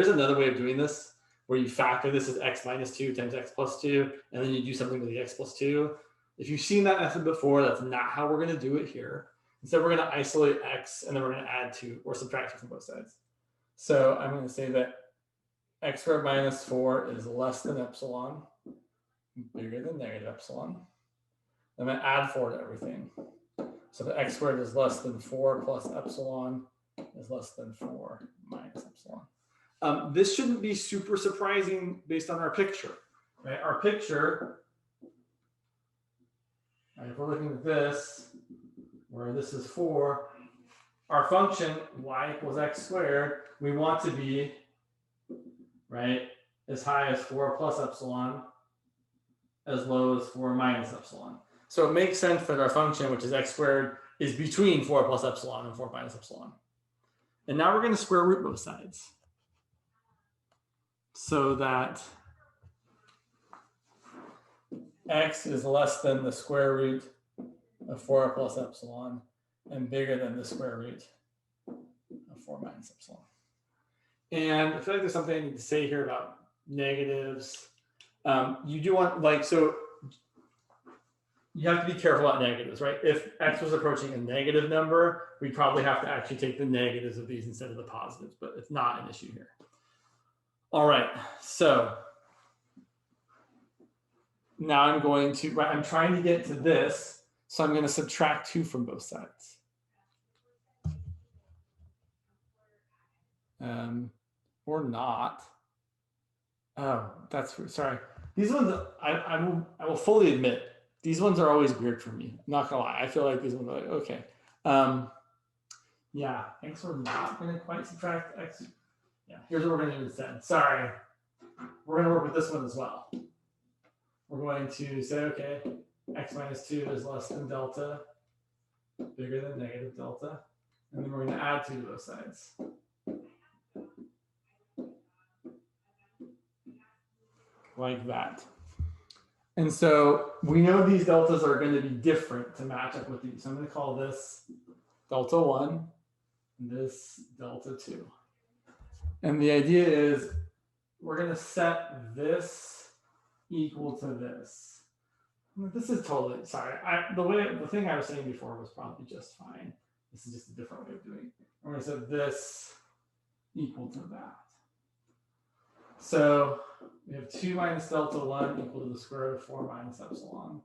another way of doing this where you factor this as x minus 2 times x plus 2, and then you do something with the x plus 2. If you've seen that method before, that's not how we're going to do it here. Instead, we're going to isolate x, and then we're going to add 2 or subtract 2 from both sides. So I'm going to say that x squared minus 4 is less than epsilon, bigger than negative epsilon. I'm going to add 4 to everything. So the x squared is less than 4 plus epsilon is less than 4 minus epsilon. This shouldn't be super surprising based on our picture, right? Our picture, right, if we're looking at this, where this is 4, our function y equals x squared, we want to be, right, as high as 4 plus epsilon, as low as 4 minus epsilon. So it makes sense that our function, which is x squared, is between 4 plus epsilon and 4 minus epsilon. And now we're going to square root both sides. So that x is less than the square root of 4 plus epsilon and bigger than the square root of 4 minus epsilon. And I feel like there's something I need to say here about negatives. You do want, like, so you have to be careful about negatives, right? If x was approaching a negative number, we'd probably have to actually take the negatives of these instead of the positives, but it's not an issue here. All right, so now I'm going to, right, I'm trying to get to this, so I'm going to subtract 2 from both sides. Or not. Oh, that's weird. Sorry. These ones, I will fully admit, these ones are always weird for me. I'm not gonna lie. I feel like these ones are like, okay. Yeah, x we're not gonna quite subtract x. Yeah, here's what we're gonna do instead. Sorry. We're gonna work with this one as well. We're going to say, okay, x minus 2 is less than delta, bigger than negative delta. And then we're gonna add 2 to both sides. Like that. And so we know these deltas are going to be different to match up with these. So I'm going to call this delta 1 and this delta 2. And the idea is we're going to set this equal to this. This is totally, sorry, the thing I was saying before was probably just fine. This is just a different way of doing it. We're going to set this equal to that. So we have 2 minus delta 1 equal to the square root of 4 minus epsilon,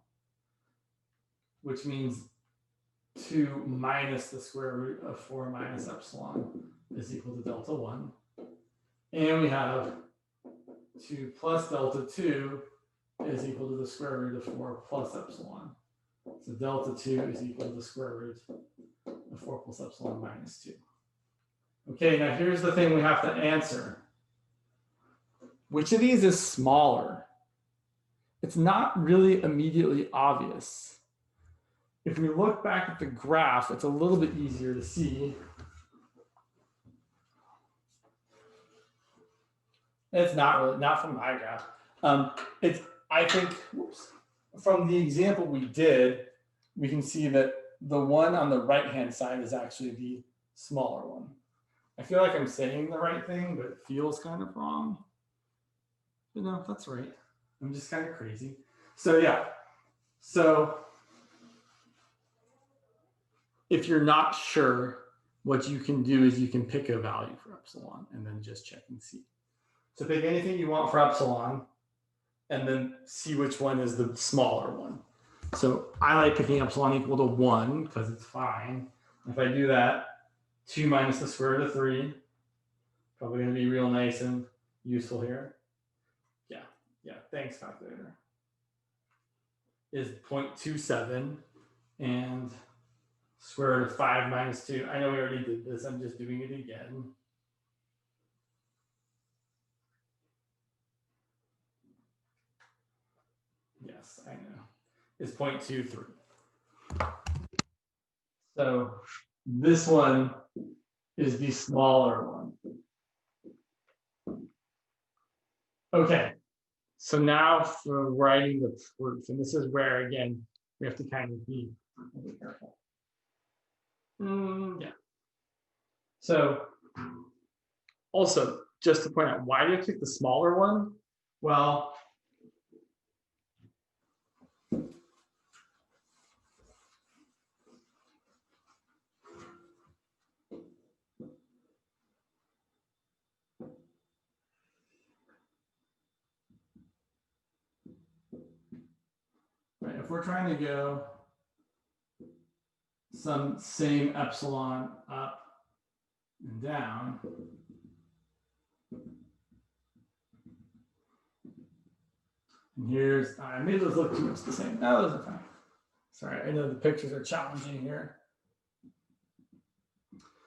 which means 2 minus the square root of 4 minus epsilon is equal to delta 1. And we have 2 plus delta 2 is equal to the square root of 4 plus epsilon. So delta 2 is equal to the square root of 4 plus epsilon minus 2. Okay, now here's the thing we have to answer. Which of these is smaller? It's not really immediately obvious. If we look back at the graph, it's a little bit easier to see. It's not really, not from my graph. I think, from the example we did, we can see that the one on the right-hand side is actually the smaller one. I feel like I'm saying the right thing, but it feels kind of wrong. But no, that's right. I'm just kind of crazy. So yeah, so if you're not sure, what you can do is you can pick a value for epsilon and then just check and see. So pick anything you want for epsilon and then see which one is the smaller one. So I like picking epsilon equal to 1 because it's fine. If I do that, 2 minus the square root of 3, probably going to be real nice and useful here. Yeah, thanks, calculator. Is 0.27 and square root of 5 minus 2. I know we already did this. I'm just doing it again. Yes, I know. Is 0.23. So this one is the smaller one. Okay, so now for writing the proof, and this is where, again, we have to kind of be careful. Yeah. So also, just to point out, why do you pick the smaller one? Well, right, if we're trying to go some same epsilon up and down, and here's, I made those look too much the same. No, those are fine. Sorry, I know the pictures are challenging here.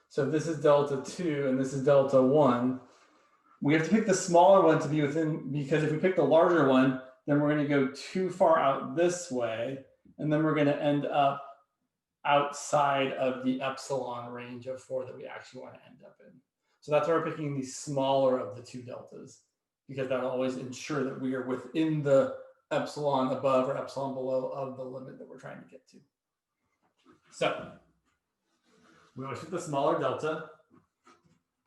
So if this is delta 2 and this is delta 1, we have to pick the smaller one to be within, because if we pick the larger one, then we're going to go too far out this way, and then we're going to end up outside of the epsilon range of 4 that we actually want to end up in. So that's why we're picking the smaller of the two deltas, because that will always ensure that we are within the epsilon above or epsilon below of the limit that we're trying to get to. So we always pick the smaller delta,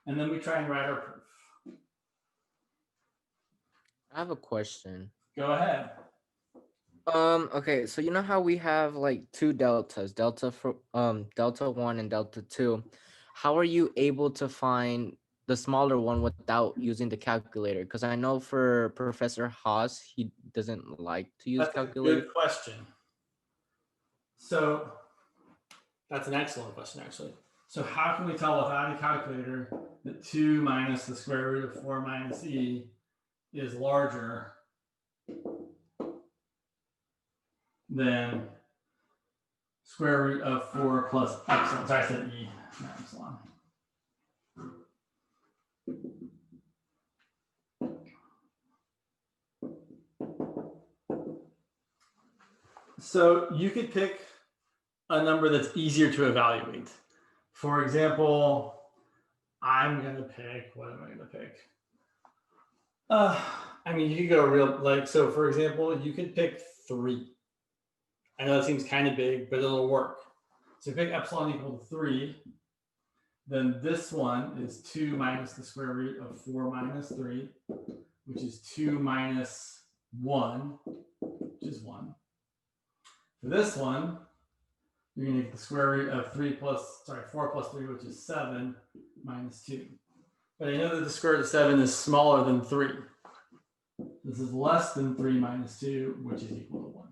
and then we try and write our proof. I have a question. Go ahead. Okay, so you know how we have like two deltas, delta 1 and delta 2. How are you able to find the smaller one without using the calculator? Because I know for Professor Haas, he doesn't like to use That's calculator. a good question. So that's an excellent question, actually. So how can we tell without a calculator that 2 minus the square root of 4 minus e is larger than square root of 4 plus epsilon? Sorry, I said e, not epsilon. So you could pick a number that's easier to evaluate. For example, I'm going to pick, what am I going to pick? I mean, you could go real, like, so for example, you could pick 3. I know that seems kind of big, but it'll work. So pick epsilon equal to 3, then this one is 2 minus the square root of 4 minus 3, which is 2 minus 1, which is 1. For this one, you're going to get the square root of 4 plus 3, which is 7, minus 2. But I know that the square root of 7 is smaller than 3. This is less than 3 minus 2, which is equal to 1.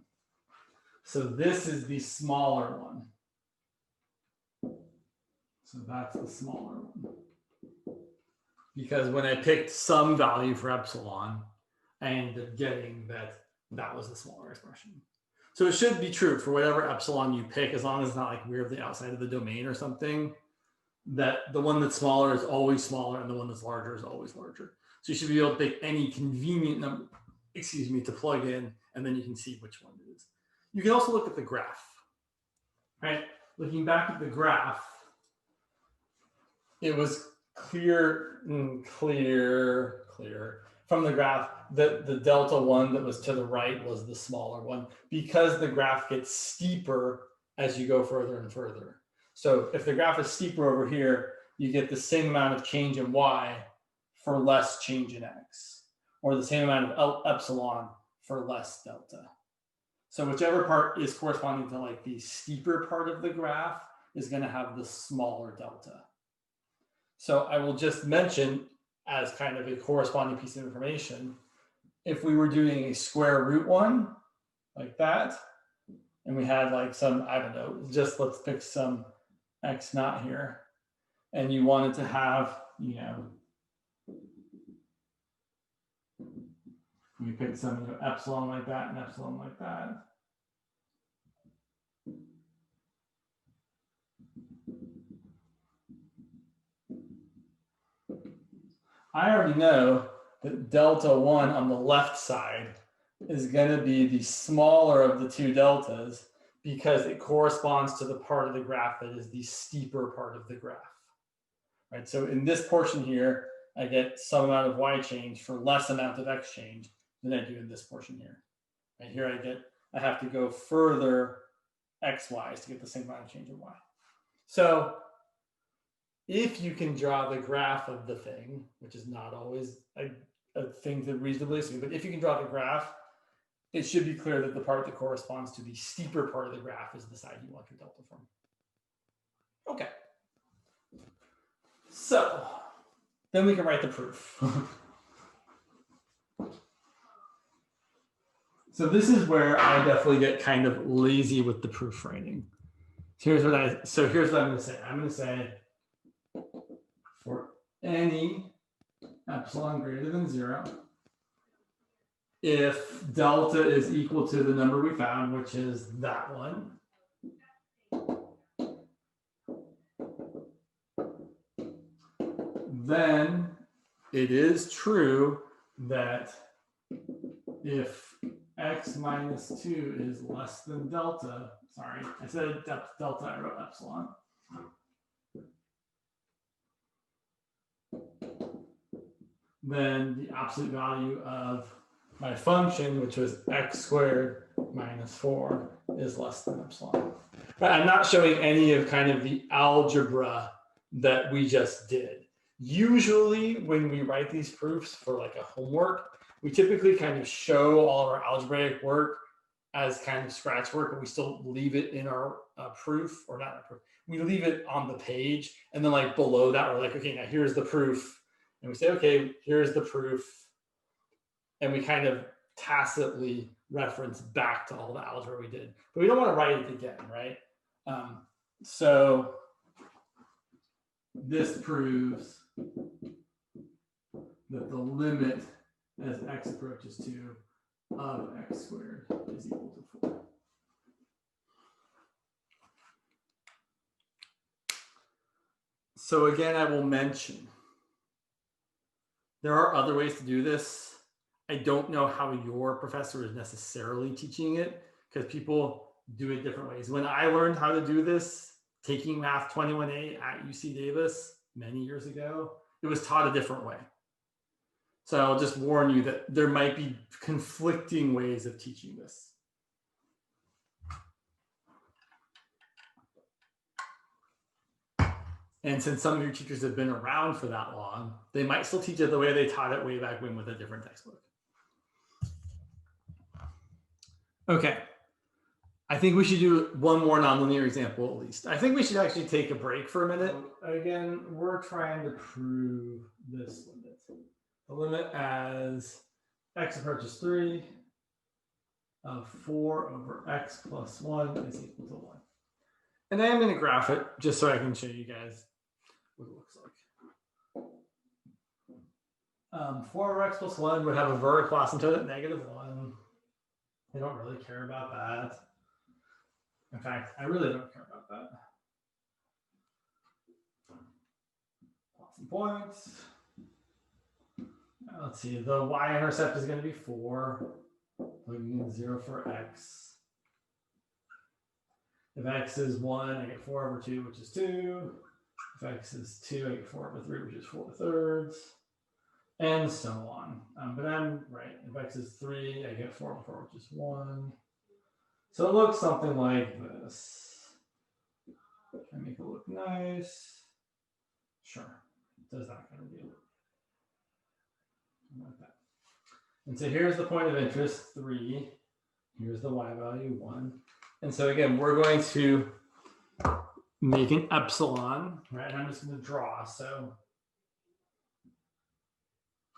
So this is the smaller one. So that's the smaller one. Because when I picked some value for epsilon, I ended up getting that was the smaller expression. So it should be true for whatever epsilon you pick, as long as it's not like weirdly outside of the domain or something, that the one that's smaller is always smaller and the one that's larger is always larger. So you should be able to pick any convenient number, to plug in, and then you can see which one it is. You can also look at the graph, right? Looking back at the graph, it was clear from the graph that the delta 1 that was to the right was the smaller one, because the graph gets steeper as you go further and further. So if the graph is steeper over here, you get the same amount of change in y for less change in x, or the same amount of epsilon for less delta. So whichever part is corresponding to like the steeper part of the graph is going to have the smaller delta. So I will just mention, as kind of a corresponding piece of information, if we were doing a square root one like that, and we had like some, I don't know, just let's pick some x naught here, and you wanted to have, we picked some epsilon like that and epsilon like that. I already know that delta 1 on the left side is going to be the smaller of the two deltas because it corresponds to the part of the graph that is the steeper part of the graph. Right? So in this portion here, I get some amount of y change for less amount of x change than I do in this portion here. Right here I have to go further xy's to get the same amount of change in y. So if you can draw the graph of the thing, which is not always a thing to reasonably assume, but if you can draw the graph, it should be clear that the part that corresponds to the steeper part of the graph is the side you want your delta from. Okay. So then we can write the proof. So this is where I definitely get kind of lazy with the proof writing. Here's what I'm going to say. I'm going to say for any epsilon greater than 0, if delta is equal to the number we found, which is that one, then it is true that if x minus 2 is less than delta, sorry, I said delta, I wrote epsilon. Then the absolute value of my function, which was x squared minus 4, is less than epsilon. But I'm not showing any of kind of the algebra that we just did. Usually when we write these proofs for like a homework, we typically kind of show all of our algebraic work as kind of scratch work, but we still leave it in our proof, or not our proof. We leave it on the page, and then like below that, we're like, okay, now here's the proof. And we say, okay, here's the proof. And we kind of tacitly reference back to all the algebra we did. But we don't want to write it again, right? So this proves that the limit as x approaches 2 of x squared is equal to 4. So again, I will mention there are other ways to do this. I don't know how your professor is necessarily teaching it because people do it different ways. When I learned how to do this, taking Math 21A at UC Davis many years ago, it was taught a different way. So I'll just warn you that there might be conflicting ways of teaching this. And since some of your teachers have been around for that long, they might still teach it the way they taught it way back when with a different textbook. Okay. I think we should do one more nonlinear example at least. I think we should actually take a break for a minute. Again, we're trying to prove this limit. The limit as x approaches 3 of 4 over x plus 1 is equal to 1. And I am going to graph it just so I can show you guys what it looks like. 4 over x plus 1 would have a vertical asymptote at -1. I don't really care about that. In fact, I really don't care about that. Plots and points. Let's see, the y-intercept is going to be 4, plugging in 0 for x. If x is 1, I get 4 over 2, which is 2. If x is 2, I get 4 over 3, which is 4/3, and so on. But I'm right. If x is 3, I get 4 over 4, which is 1. So it looks something like this. Can I make it look nice? Sure, it does that kind of deal. Like that. And so here's the point of interest, 3. Here's the y value, 1. And so again, we're going to make an epsilon, right? And I'm just going to draw. So,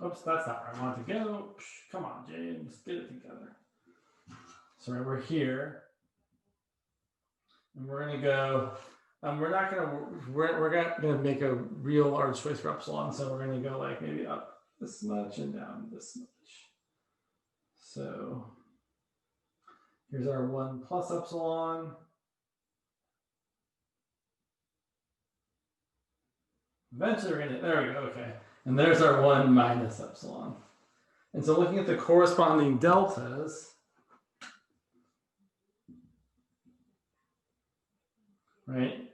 oops, that's not where I want to go. Come on, James, get it together. So right, we're here. And we're going to go, we're not going to make a real large choice for epsilon. So we're going to go like maybe up this much and down this much. So here's our 1 plus epsilon. Eventually we're going to, there we go, okay. And there's our 1 minus epsilon. And so looking at the corresponding deltas, right?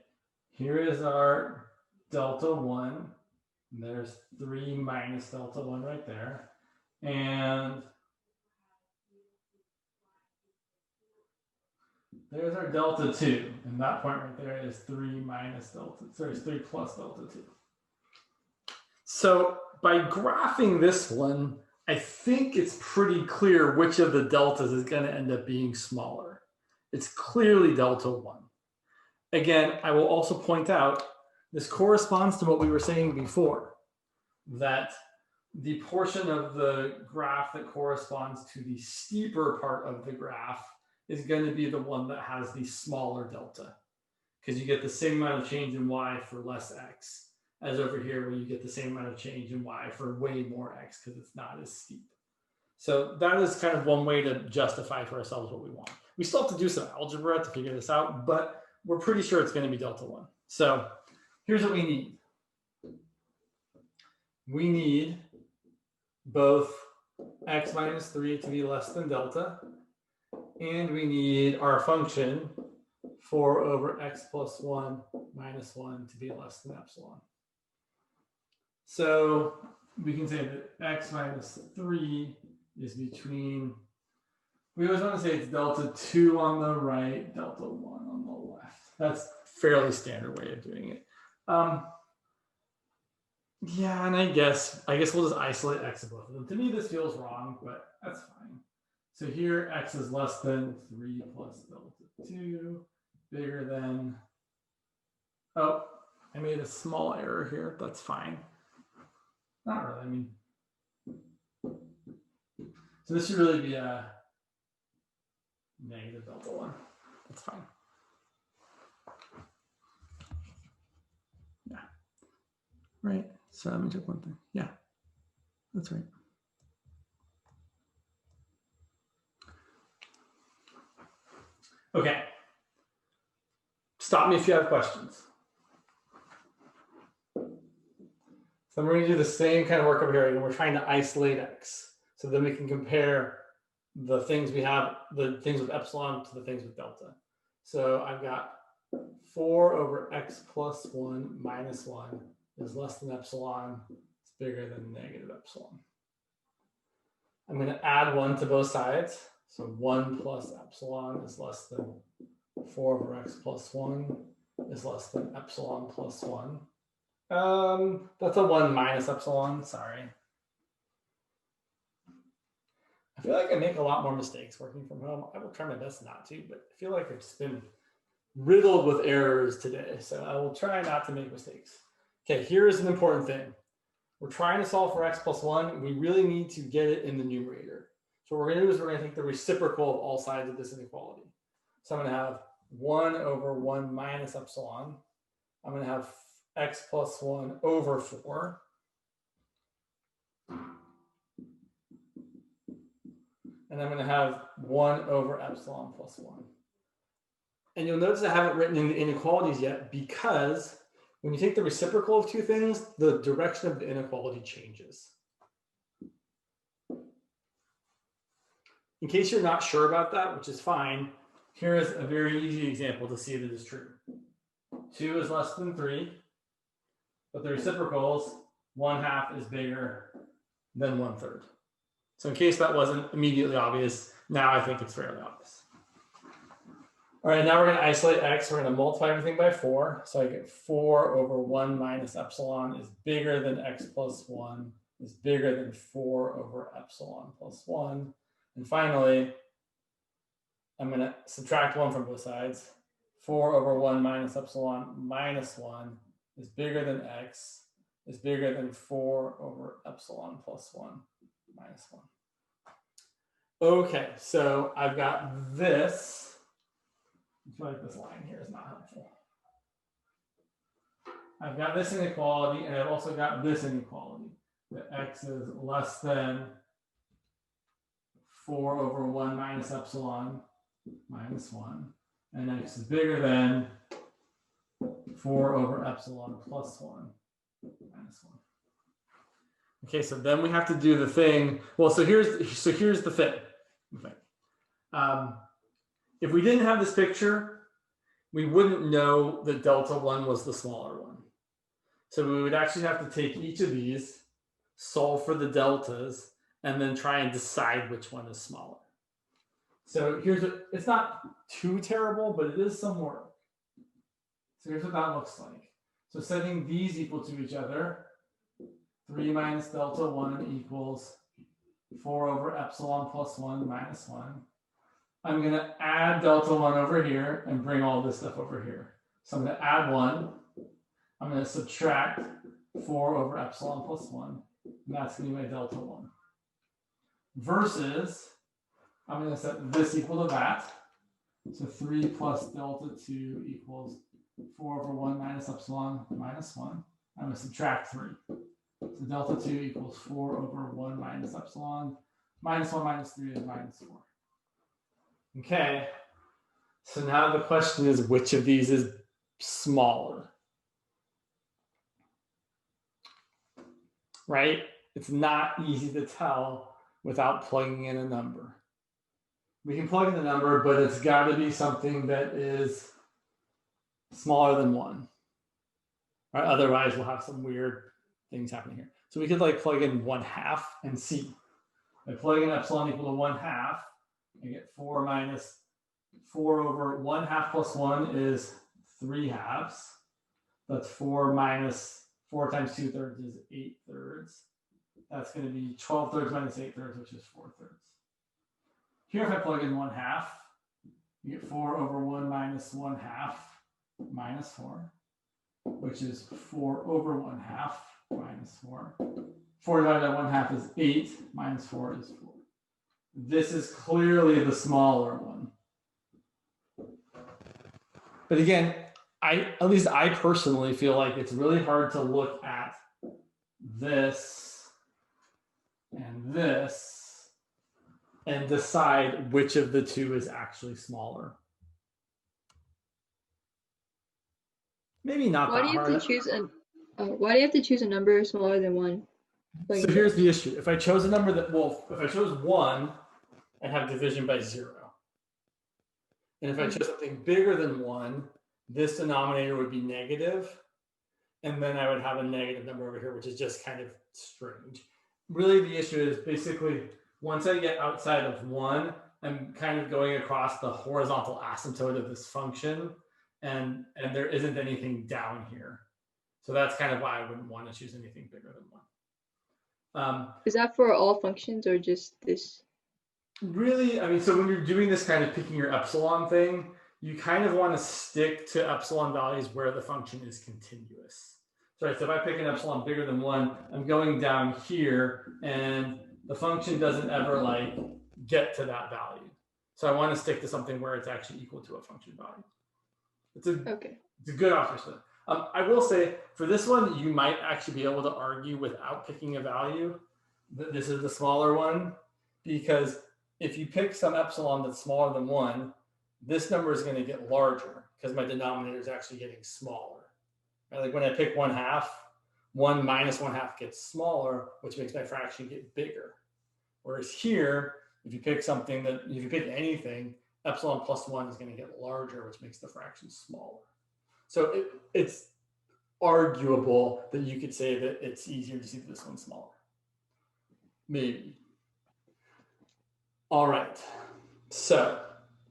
Here is our delta 1. And there's 3 minus delta 1 right there. And there's our delta 2. And that point right there is 3 minus delta, sorry, it's 3 plus delta 2. So by graphing this one, I think it's pretty clear which of the deltas is going to end up being smaller. It's clearly delta 1. Again, I will also point out this corresponds to what we were saying before, that the portion of the graph that corresponds to the steeper part of the graph is going to be the one that has the smaller delta, because you get the same amount of change in y for less x, as over here where you get the same amount of change in y for way more x because it's not as steep. So that is kind of one way to justify for ourselves what we want. We still have to do some algebra to figure this out, but we're pretty sure it's going to be delta 1. So here's what we need. We need both x minus 3 to be less than delta, and we need our function 4 over x plus 1 minus 1 to be less than epsilon. So we can say that x minus 3 is between, we always want to say it's delta 2 on the right, delta 1 on the left. That's fairly standard way of doing it. Yeah, and I guess we'll just isolate x of both of them. To me, this feels wrong, but that's fine. So here, x is less than 3 plus delta 2, bigger than, oh, I made a small error here. That's fine. Not really, I mean. So this should really be a negative delta 1. That's fine. Yeah. Right. So let me check one thing. Yeah, that's right. Okay. Stop me if you have questions. So we're going to do the same kind of work over here, and we're trying to isolate x. So then we can compare the things we have, the things with epsilon to the things with delta. So I've got 4 over x plus 1 minus 1 is less than epsilon. It's bigger than negative epsilon. I'm going to add 1 to both sides. So 1 plus epsilon is less than 4 over x plus 1 is less than epsilon plus 1. That's a 1 minus epsilon, sorry. I feel like I make a lot more mistakes working from home. I will try my best not to, but I feel like I've just been riddled with errors today. So I will try not to make mistakes. Okay, here is an important thing. We're trying to solve for x plus 1. We really need to get it in the numerator. So what we're going to do is we're going to take the reciprocal of all sides of this inequality. So I'm going to have 1 over 1 minus epsilon. I'm going to have x plus 1 over 4. And I'm going to have 1 over epsilon plus 1. And you'll notice I haven't written in the inequalities yet because when you take the reciprocal of two things, the direction of the inequality changes. In case you're not sure about that, which is fine, here is a very easy example to see that it's true. 2 is less than 3, but the reciprocals, 1/2 is bigger than 1/3. So in case that wasn't immediately obvious, now I think it's fairly obvious. All right, now we're going to isolate x. We're going to multiply everything by 4. So I get 4 over 1 minus epsilon is bigger than x plus 1 is bigger than 4 over epsilon plus 1. And finally, I'm going to subtract 1 from both sides. 4 over 1 minus epsilon minus 1 is bigger than x is bigger than 4 over epsilon plus 1 minus 1. Okay, so I've got this. I feel like this line here is not helpful. I've got this inequality, and I've also got this inequality. That x is less than 4 over 1 minus epsilon minus 1, and x is bigger than 4 over epsilon plus 1 minus 1. Okay, so then we have to do the thing. Well, so here's the thing. If we didn't have this picture, we wouldn't know that delta 1 was the smaller one. So we would actually have to take each of these, solve for the deltas, and then try and decide which one is smaller. So it's not too terrible, but it is some work. So here's what that looks like. So setting these equal to each other, 3 minus delta 1 equals 4 over epsilon plus 1 minus 1. I'm going to add delta 1 over here and bring all this stuff over here. So I'm going to add 1. I'm going to subtract 4 over epsilon plus 1. And that's going to be my delta 1. Versus, I'm going to set this equal to that. So 3 plus delta 2 equals 4 over 1 minus epsilon minus 1. I'm going to subtract 3. So delta 2 equals 4 over 1 minus epsilon. Minus 1 minus 3 is minus 4. Okay. So now the question is, which of these is smaller? Right? It's not easy to tell without plugging in a number. We can plug in the number, but it's got to be something that is smaller than 1. Right? Otherwise, we'll have some weird things happening here. So we could like plug in 1/2 and see. By plugging in epsilon equal to 1/2, I get 4 minus 4 over 1/2 plus 1 is 3/2. That's 4 minus 4 times 2/3 is 8/3. That's going to be 12/3 minus 8/3, which is 4/3. Here, if I plug in 1/2, you get 4 over 1 minus 1/2 minus 4, which is 4 over 1/2 minus 4. 4 divided by 1/2 is 8, minus 4 is 4. This is clearly the smaller one. But again, at least I personally feel like it's really hard to look at this and decide which of the two is actually smaller. Maybe not Why that do you have hard. to choose why do you have to choose a number smaller than 1? So here's the issue. If I chose a number that, well, if I chose 1, I'd have division by 0. And if I chose something bigger than 1, this denominator would be negative. And then I would have a negative number over here, which is just kind of strange. Really, the issue is basically once I get outside of 1, I'm kind of going across the horizontal asymptote of this function. And there isn't anything down here. So that's kind of why I wouldn't want to choose anything bigger than 1. Is that for all functions or just this? Really, I mean, so when you're doing this kind of picking your epsilon thing, you kind of want to stick to epsilon values where the function is continuous. So if I pick an epsilon bigger than 1, I'm going down here and the function doesn't ever like get to that value. So I want to stick to something where it's actually equal to a function value. It's a good observation. I will say for this one, you might actually be able to argue without picking a value that this is the smaller one, because if you pick some epsilon that's smaller than 1, this number is going to get larger because my denominator is actually getting smaller. Right? Like when I pick 1/2, 1 minus 1/2 gets smaller, which makes my fraction get bigger. Whereas here, if you pick anything, epsilon plus 1 is going to get larger, which makes the fraction smaller. So it's arguable that you could say that it's easier to see that this one's smaller. Maybe. All right. So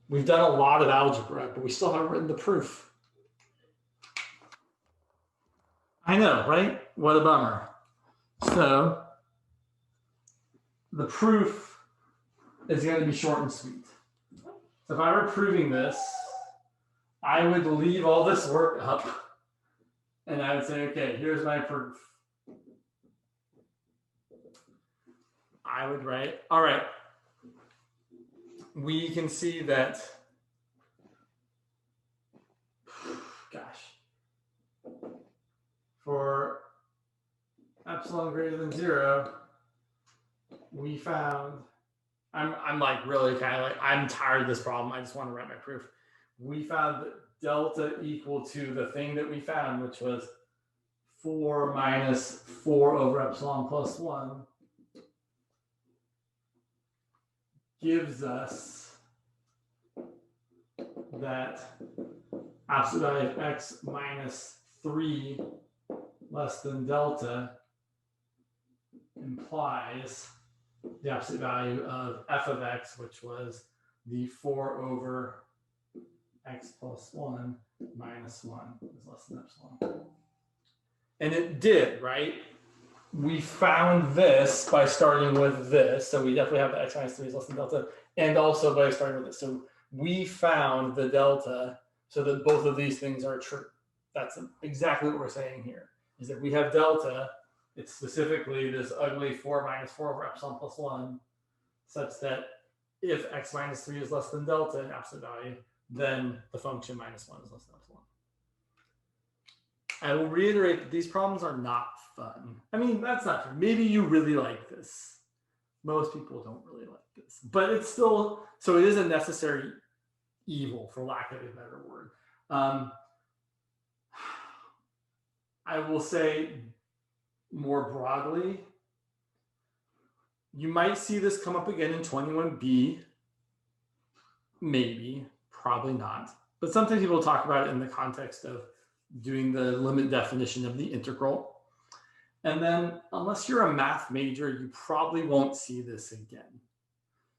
we've done a lot of algebra, but we still haven't written the proof. I know, right? What a bummer. So the proof is going to be short and sweet. So if I were proving this, I would leave all this work up and I would say, okay, here's my proof. I would write, all right, we can see that, for epsilon greater than 0, we found, I'm like really kind of like, I'm tired of this problem. I just want to write my proof. We found that delta equal to the thing that we found, which was 4 minus 4 over epsilon plus 1 gives us that absolute value of x minus 3 less than delta implies the absolute value of f of x, which was the 4 over x plus 1 minus 1 is less than epsilon. And it did, right? We found this by starting with this. So we definitely have the x minus 3 is less than delta. And also by starting with this. So we found the delta so that both of these things are true. That's exactly what we're saying here, is that we have delta. It's specifically this ugly 4 minus 4 over epsilon plus 1, such that if x minus 3 is less than delta in absolute value, then the function minus 1 is less than epsilon. I will reiterate that these problems are not fun. I mean, that's not true. Maybe you really like this. Most people don't really like this, but it's still, so it is a necessary evil, for lack of a better word. I will say more broadly, you might see this come up again in 21B. Maybe, probably not. But sometimes people talk about it in the context of doing the limit definition of the integral. And then unless you're a math major, you probably won't see this again.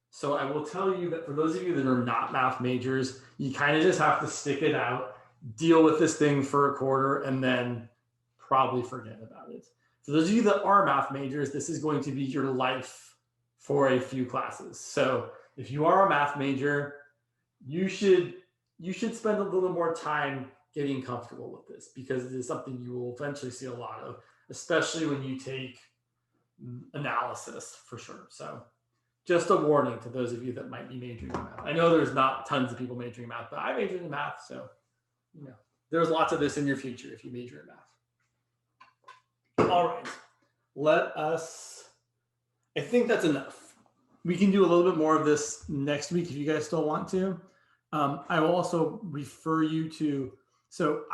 So I will tell you that for those of you that are not math majors, you kind of just have to stick it out, deal with this thing for a quarter, and then probably forget about it. For those of you that are math majors, this is going to be your life for a few classes. So if you are a math major, you should spend a little more time getting comfortable with this, because it is something you will eventually see a lot of, especially when you take analysis, for sure. So just a warning to those of you that might be majoring in math. I know there's not tons of people majoring in math, but I majored in math, so there's lots of this in your future if you major in math. All right, let us, I think that's enough. We can do a little bit more of this next week if you guys still want to. I will also refer you to, so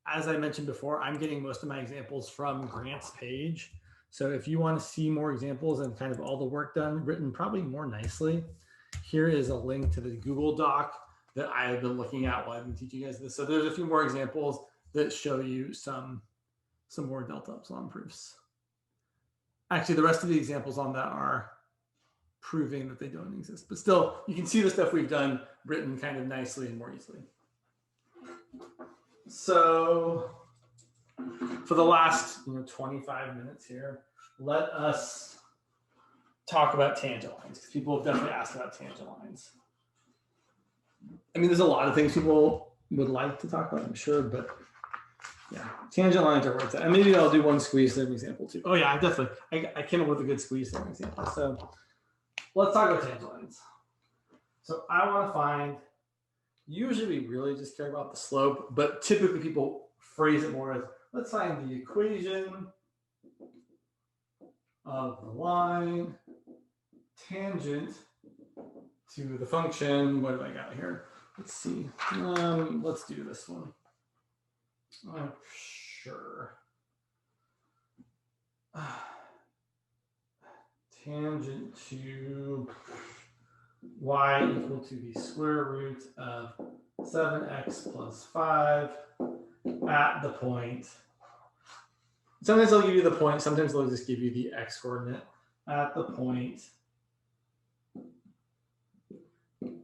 as I mentioned before, I'm getting most of my examples from Grant's page. So if you want to see more examples and kind of all the work done, written probably more nicely, here is a link to the Google Doc that I have been looking at while I've been teaching you guys this. So there's a few more examples that show you some more delta epsilon proofs. Actually, the rest of the examples on that are proving that they don't exist. But still, you can see the stuff we've done written kind of nicely and more easily. So for the last 25 minutes here, let us talk about tangent lines, because people have definitely asked about tangent lines. I mean, there's a lot of things people would like to talk about, I'm sure, but yeah, tangent lines are worth it. And maybe I'll do one squeeze theorem example too. Oh yeah, I came up with a good squeeze theorem example. So let's talk about tangent lines. So I want to find, usually we really just care about the slope, but typically people phrase it more as, let's find the equation of the line tangent to the function. What do I got here? Let's see. Let's do this one. Sure. Tangent to y equal to the square root of 7x plus 5 at the point. Sometimes they'll give you the point, sometimes they'll just give you the x coordinate at the point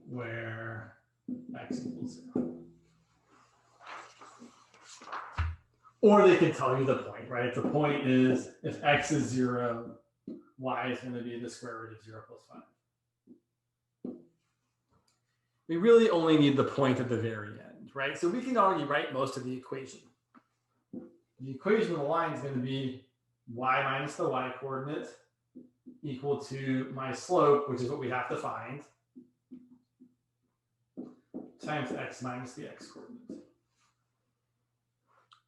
where x equals 0. Or they can tell you the point, right? The point is if x is 0, y is going to be the square root of 0 plus 5. We really only need the point at the very end, right? So we can already write most of the equation. The equation of the line is going to be y minus the y coordinate equal to my slope, which is what we have to find, times x minus the x coordinate.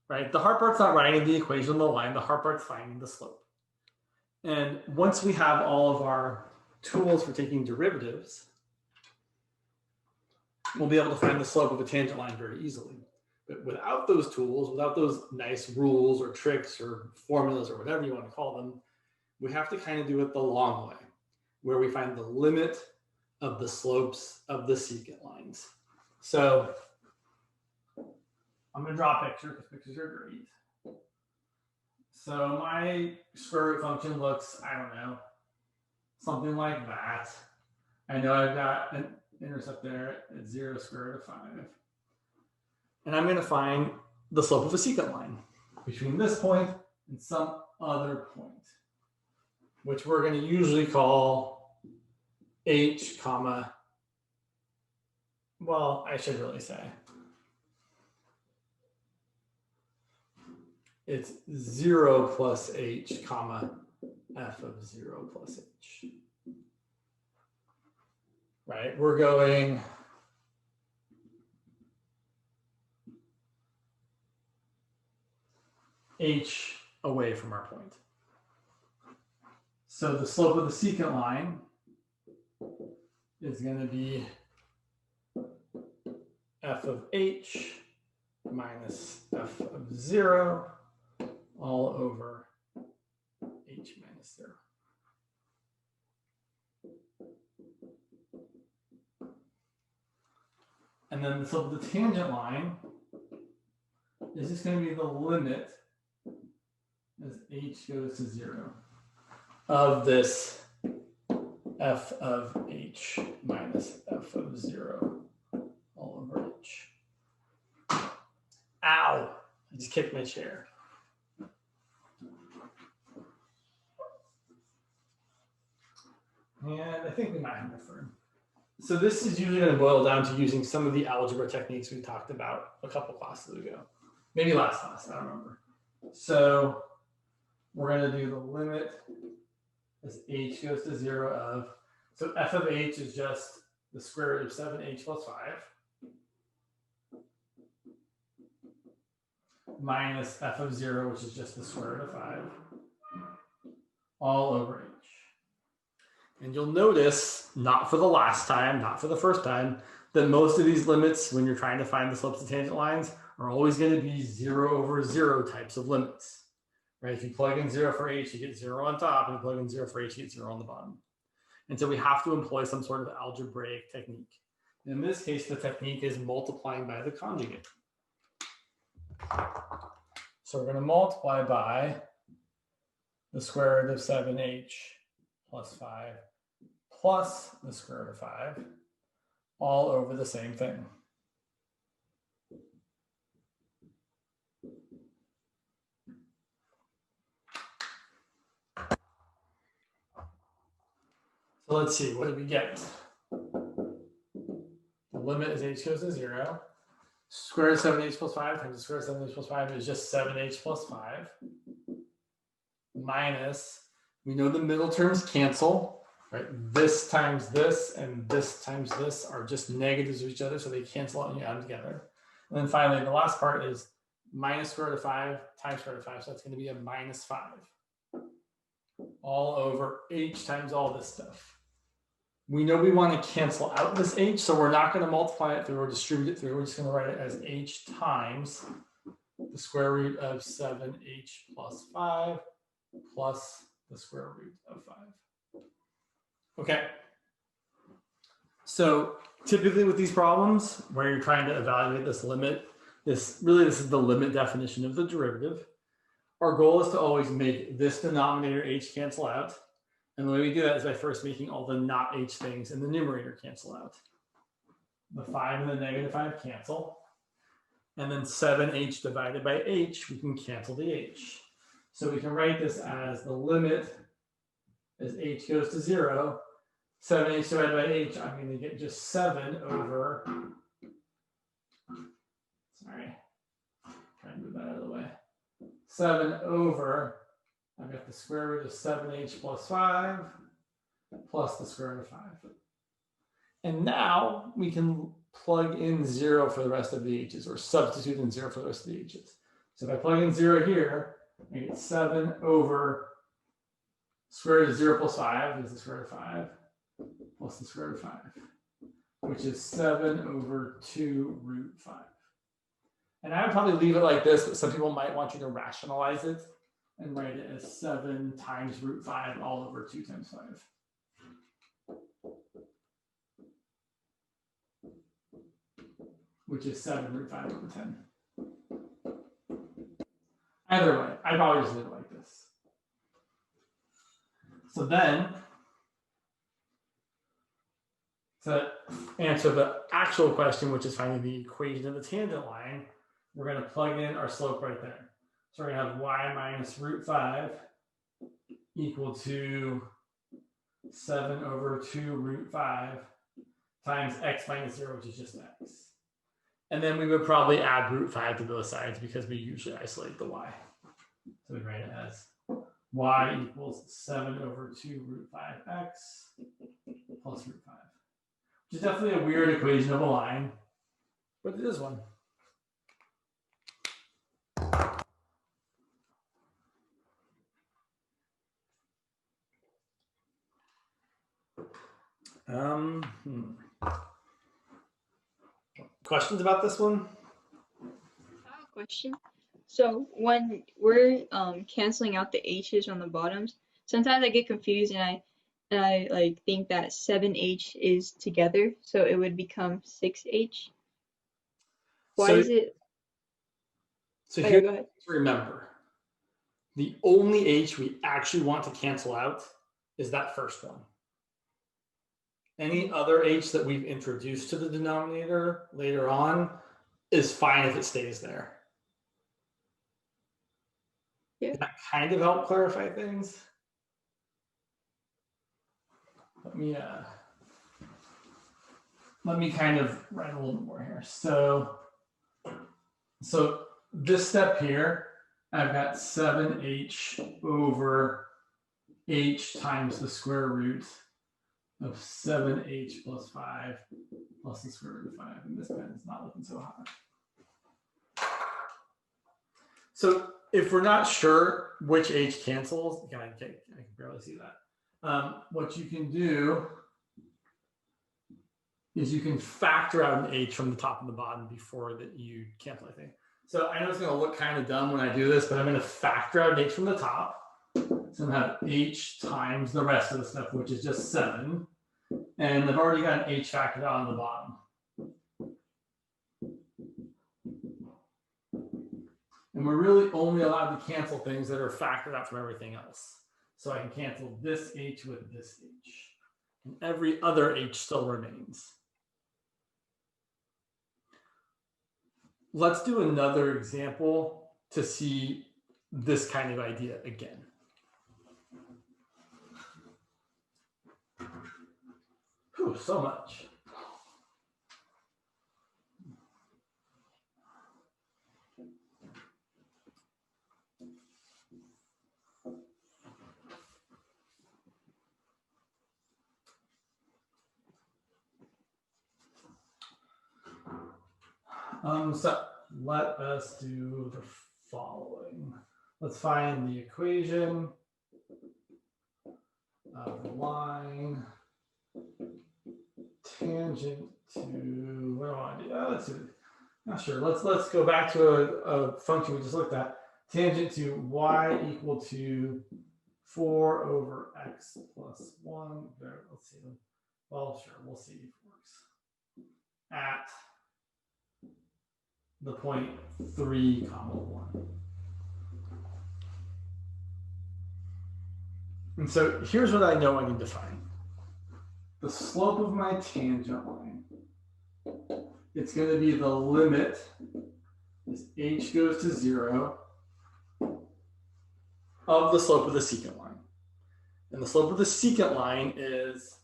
Right? The hard part's not writing the equation of the line. The hard part's finding the slope. And once we have all of our tools for taking derivatives, we'll be able to find the slope of a tangent line very easily. But without those tools, without those nice rules or tricks or formulas or whatever you want to call them, we have to kind of do it the long way, where we find the limit of the slopes of the secant lines. So I'm going to draw a picture because pictures are great. So my square root function looks, I don't know, something like that. I know I've got an intercept there at 0 square root of 5. And I'm going to find the slope of a secant line between this point and some other point, which we're going to usually call h, comma, well, I should really say it's 0 plus h, comma, f of 0 plus h. Right? We're going h away from our point. So the slope of the secant line is going to be f of h minus f of 0 all over h minus 0. And then the slope of the tangent line is just going to be the limit as h goes to 0 of this f of h minus f of 0 all over h. Ow! I just kicked my chair. And I think we might have a firm. So this is usually going to boil down to using some of the algebra techniques we talked about a couple classes ago. Maybe last class, I don't remember. So we're going to do the limit as h goes to 0 of, so f of h is just the square root of 7h plus 5 minus f of 0, which is just the square root of 5, all over h. And you'll notice, not for the last time, not for the first time, that most of these limits, when you're trying to find the slopes of tangent lines, are always going to be 0 over 0 types of limits. Right? If you plug in 0 for h, you get 0 on top, and you plug in 0 for h, you get 0 on the bottom. And so we have to employ some sort of algebraic technique. In this case, the technique is multiplying by the conjugate. So we're going to multiply by the square root of 7h plus 5 plus the square root of 5 all over the same thing. So let's see, what did we get? The limit is h goes to 0. Square root of 7h plus 5 times the square root of 7h plus 5 is just 7h plus 5 minus, we know the middle terms cancel, right? This times this and this times this are just negatives of each other, so they cancel out and you add them together. And then finally, the last part is minus square root of 5 times square root of 5, so that's going to be a minus 5 all over h times all this stuff. We know we want to cancel out this h, so we're not going to multiply it through or distribute it through. We're just going to write it as h times the square root of 7h plus 5 plus the square root of 5. Okay. So typically with these problems where you're trying to evaluate this limit, this is the limit definition of the derivative. Our goal is to always make this denominator h cancel out. And the way we do that is by first making all the not h things in the numerator cancel out. The 5 and the negative 5 cancel. And then 7h divided by h, we can cancel the h. So we can write this as the limit as h goes to 0. 7h divided by h, I'm going to get just 7 over, sorry, try and move that out of the way. 7 over, I've got the square root of 7h plus 5 plus the square root of 5. And now we can plug in 0 for the rest of the h's, or substitute in 0 for the rest of the h's. So if I plug in 0 here, I get 7 over square root of 0 plus 5 is the square root of 5 plus the square root of 5, which is 7 over 2 root 5. And I would probably leave it like this, but some people might want you to rationalize it and write it as 7 times root 5 all over 2 times 5. Which is 7 root 5 over 10. Either way, I'd probably just leave it like this. So then, to answer the actual question, which is finding the equation of the tangent line, we're going to plug in our slope right there. So we're going to have y minus root 5 equal to 7 over 2 root 5 times x minus 0, which is just x. And then we would probably add root 5 to both sides because we usually isolate the y. So we write it as y equals 7 over 2 root 5x plus root 5. Which is definitely a weird equation of a line, but it is one. Questions about this one? I have a question. So when we're canceling out the h's on the bottoms, sometimes I get confused and I like think that 7h is together, so it would become 6h. Why So, is it? So Oh, here, yeah, go ahead. remember, the only h we actually want to cancel out is that first one. Any other h that we've introduced to the denominator later on is fine if it stays there. Yeah. Does that kind of help clarify things? Let me kind of write a little bit more here. So this step here, I've got 7h over h times the square root of 7h plus 5 plus the square root of 5. And this pen is not looking so hot. So if we're not sure which h cancels, I can barely see that. What you can do is you can factor out an h from the top and the bottom before that you cancel anything. So I know it's going to look kind of dumb when I do this, but I'm going to factor out an h from the top. So I'm going to have h times the rest of the stuff, which is just 7. And I've already got an h factored out on the bottom. And we're really only allowed to cancel things that are factored out from everything else. So I can cancel this h with this h. And every other h still remains. Let's do another example to see this kind of idea again. Whew, so much. So let us do the following. Let's find the equation of the line tangent to, what do I want to do? Let's do, not sure. Let's go back to a function we just looked at. Tangent to y equal to 4 over x plus 1. Let's see. Well, sure, we'll see if it works. At the point 3, 1. And so here's what I know I need to find. The slope of my tangent line, it's going to be the limit as h goes to 0 of the slope of the secant line. And the slope of the secant line is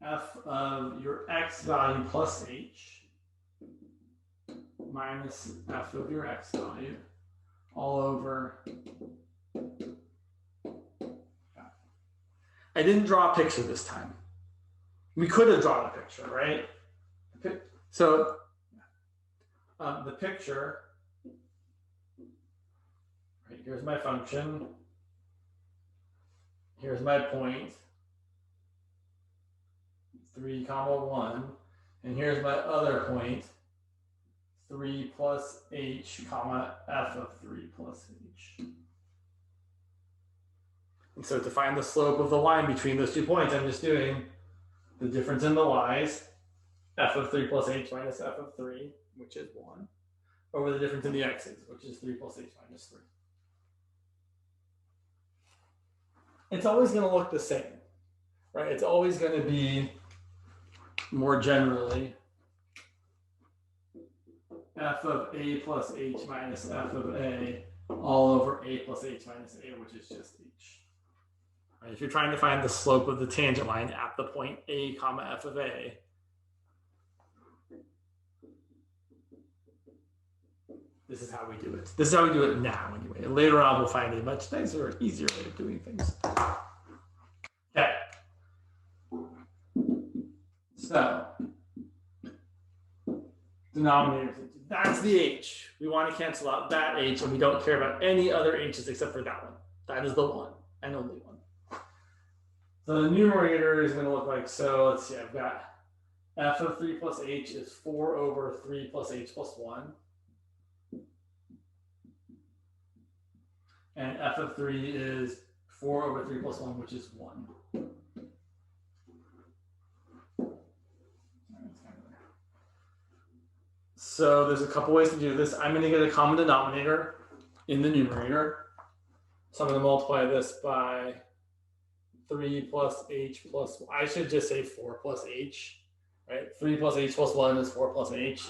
f of your x value plus h minus f of your x value all over. I didn't draw a picture this time. We could have drawn a picture, right? So the picture, right, here's my function. Here's my point, 3, 1. And here's my other point, 3 plus h, comma, f of 3 plus h. And so to find the slope of the line between those 2 points, I'm just doing the difference in the y's, f of 3 plus h minus f of 3, which is 1, over the difference in the x's, which is 3 plus h minus 3. It's always going to look the same, right? It's always going to be, more generally, f of a plus h minus f of a all over a plus h minus a, which is just h. Right? If you're trying to find the slope of the tangent line at the point a comma f of a, this is how we do it. This is how we do it now, anyway. Later on, we'll find a much nicer, easier way of doing things. Okay. So, denominators. That's the h. We want to cancel out that h, and we don't care about any other h's except for that one. That is the one, and only one. So the numerator is going to look like so. Let's see, I've got f of 3 plus h is 4 over 3 plus h plus 1. And f of 3 is 4 over 3 plus 1, which is 1. So there's a couple ways to do this. I'm going to get a common denominator in the numerator. So I'm going to multiply this by 3 plus h plus, I should just say 4 plus h, right? 3 plus h plus 1 is 4 plus h.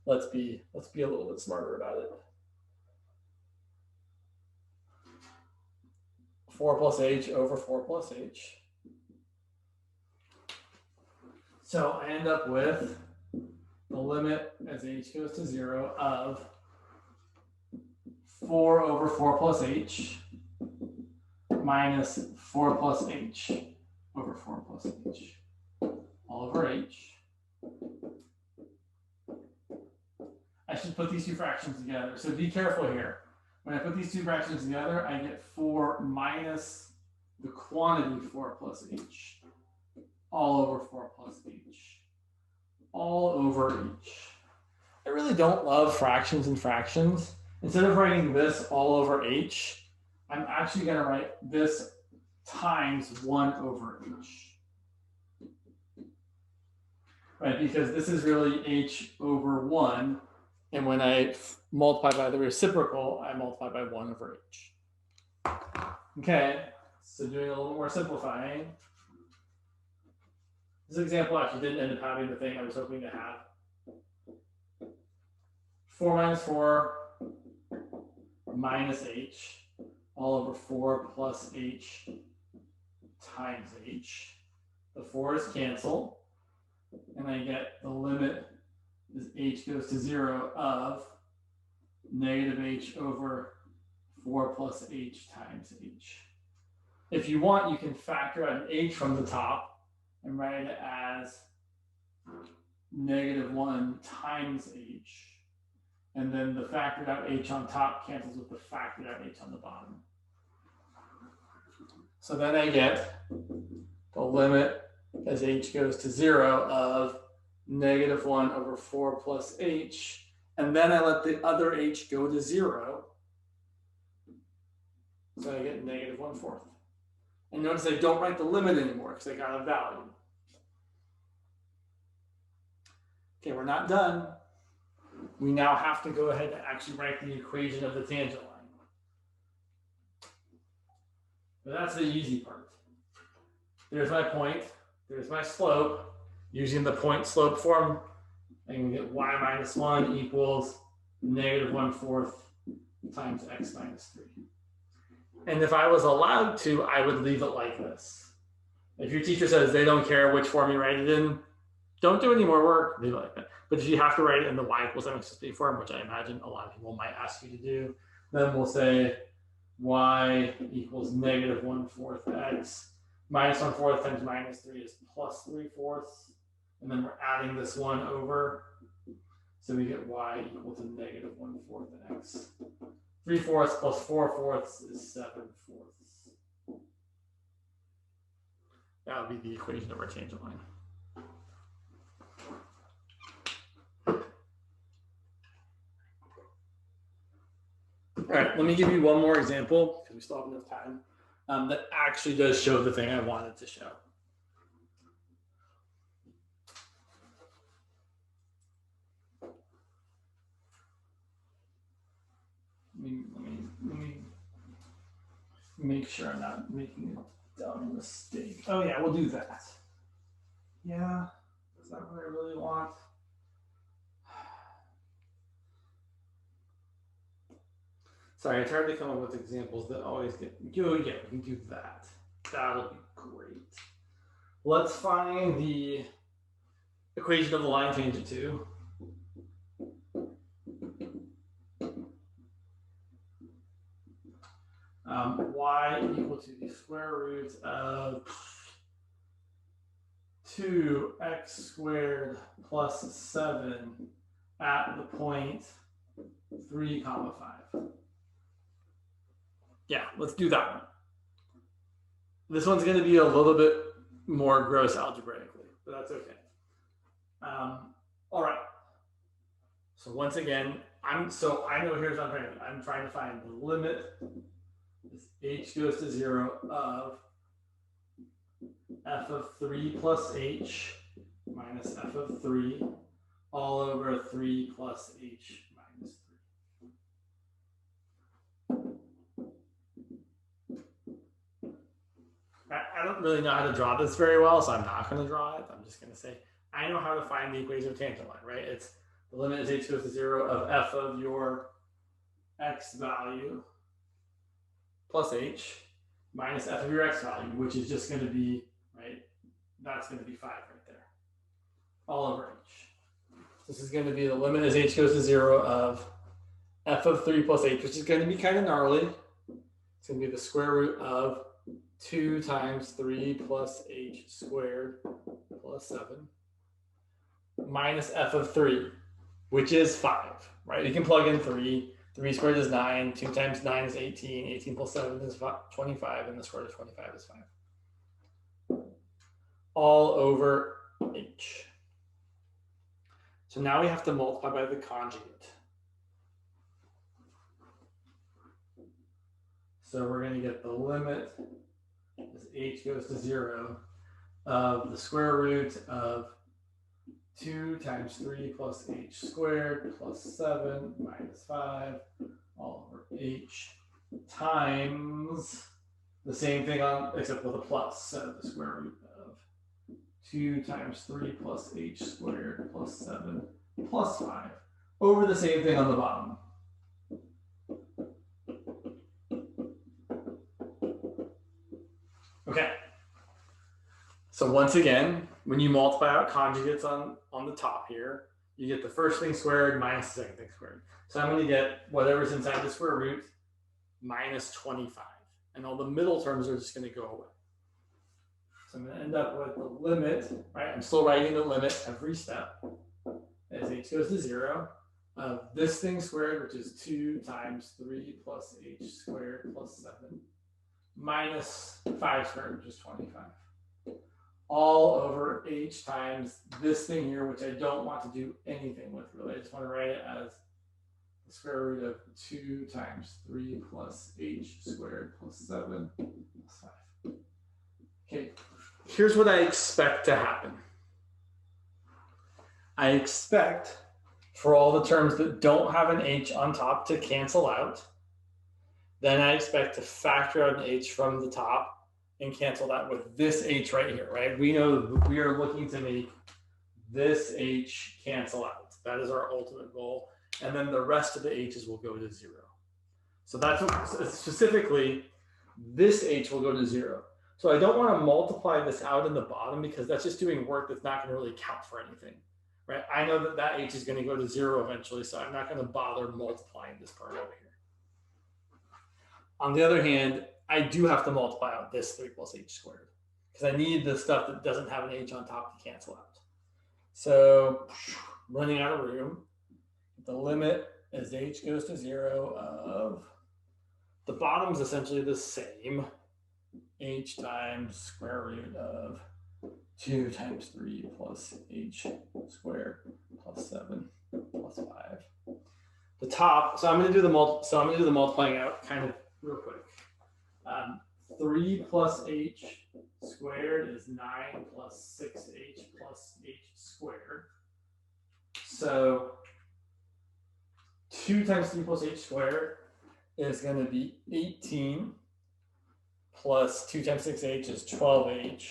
Let's be a little bit smarter about it. 4 plus h over 4 plus h. So I end up with the limit as h goes to 0 of 4 over 4 plus h minus 4 plus h over 4 plus h all over h. I should put these two fractions together. So be careful here. When I put these two fractions together, I get 4 minus the quantity 4 plus h all over 4 plus h all over h. I really don't love fractions and fractions. Instead of writing this all over h, I'm actually going to write this times 1 over h. Right, because this is really h over 1. And when I multiply by the reciprocal, I multiply by 1 over h. Okay, so doing a little more simplifying. This example actually didn't end up having the thing I was hoping to have. 4 minus 4 minus h all over 4 plus h times h. The 4's cancel, and I get the limit as h goes to 0 of negative h over 4 plus h times h. If you want, you can factor out an h from the top and write it as negative 1 times h. And then the factored out h on top cancels with the factored out h on the bottom. So then I get the limit as h goes to 0 of negative 1 over 4 plus h. And then I let the other h go to 0. So I get negative 1/4. And notice I don't write the limit anymore because I got a value. Okay, we're not done. We now have to go ahead and actually write the equation of the tangent line. But that's the easy part. There's my point. There's my slope. Using the point slope form, I can get y minus 1 equals negative 1/4 times x minus 3. And if I was allowed to, I would leave it like this. If your teacher says they don't care which form you write it in, don't do any more work, leave it like that. But if you have to write it in the y equals mx plus b form, which I imagine a lot of people might ask you to do, then we'll say y equals negative 1/4 x minus 1/4 times minus 3 is plus 3/4. And then we're adding this 1 over. So we get y equal to negative 1/4 x. 3/4 plus 4/4 is 7/4. That would be the equation of our tangent line. right, let me give you one more example because we still have enough time that actually does show the thing I wanted to show. Let me make sure I'm not making a dumb mistake. Oh yeah, we'll do that. Yeah, is that what I really want? Sorry, I tried to come up with examples that always get, oh yeah, we can do that. That'll be great. Let's find the equation of the line tangent to. Y equal to the square root of 2x squared plus 7 at the point 3, 5. Yeah, let's do that one. This one's going to be a little bit more gross algebraically, but that's okay. All right. So once again, I know here's what I'm trying to do. I'm trying to find the limit as h goes to 0 of f of 3 plus h minus f of 3 all over 3 plus h minus 3. I don't really know how to draw this very well, so I'm not going to draw it. I'm just going to say I know how to find the equation of tangent line, right? It's the limit as h goes to 0 of f of your x value plus h minus f of your x value, which is just going to be, right, that's going to be 5 right there, all over h. This is going to be the limit as h goes to 0 of f of 3 plus h, which is going to be kind of gnarly. It's going to be the square root of 2 times 3 plus h squared plus 7 minus f of 3, which is 5, right? You can plug in 3. 3 squared is 9. 2 times 9 is 18. 18 plus 7 is 25. And the square root of 25 is 5. All over h. So now we have to multiply by the conjugate. So we're going to get the limit as h goes to 0 of the square root of 2 times 3 plus h squared plus 7 minus 5 all over h times the same thing on except with a plus. So the square root of 2 times 3 plus h squared plus 7 plus 5 over the same thing on the bottom. Okay. So once again, when you multiply out conjugates on the top here, you get the first thing squared minus the second thing squared. So I'm going to get whatever's inside the square root minus 25. And all the middle terms are just going to go away. So I'm going to end up with the limit, right? I'm still writing the limit every step as h goes to 0 of this thing squared, which is 2 times 3 plus h squared plus 7 minus 5 squared, which is 25. All over h times this thing here, which I don't want to do anything with really. I just want to write it as the square root of 2 times 3 plus h squared plus 7 plus 5. Okay, here's what I expect to happen. I expect for all the terms that don't have an h on top to cancel out. Then I expect to factor out an h from the top and cancel that with this h right here, right? We know we are looking to make this h cancel out. That is our ultimate goal. And then the rest of the h's will go to 0. So that's what, specifically, this h will go to 0. So I don't want to multiply this out in the bottom because that's just doing work that's not going to really count for anything, right? I know that that h is going to go to 0 eventually, so I'm not going to bother multiplying this part over here. On the other hand, I do have to multiply out this 3 plus h squared because I need the stuff that doesn't have an h on top to cancel out. So running out of room, the limit as h goes to 0 of, the bottom is essentially the same, h times square root of 2 times 3 plus h squared plus 7 plus 5. The top, so I'm going to do the multiplying out kind of real quick. 3 plus h squared is 9 plus 6h plus h squared. So 2 times 3 plus h squared is going to be 18 plus 2 times 6h is 12h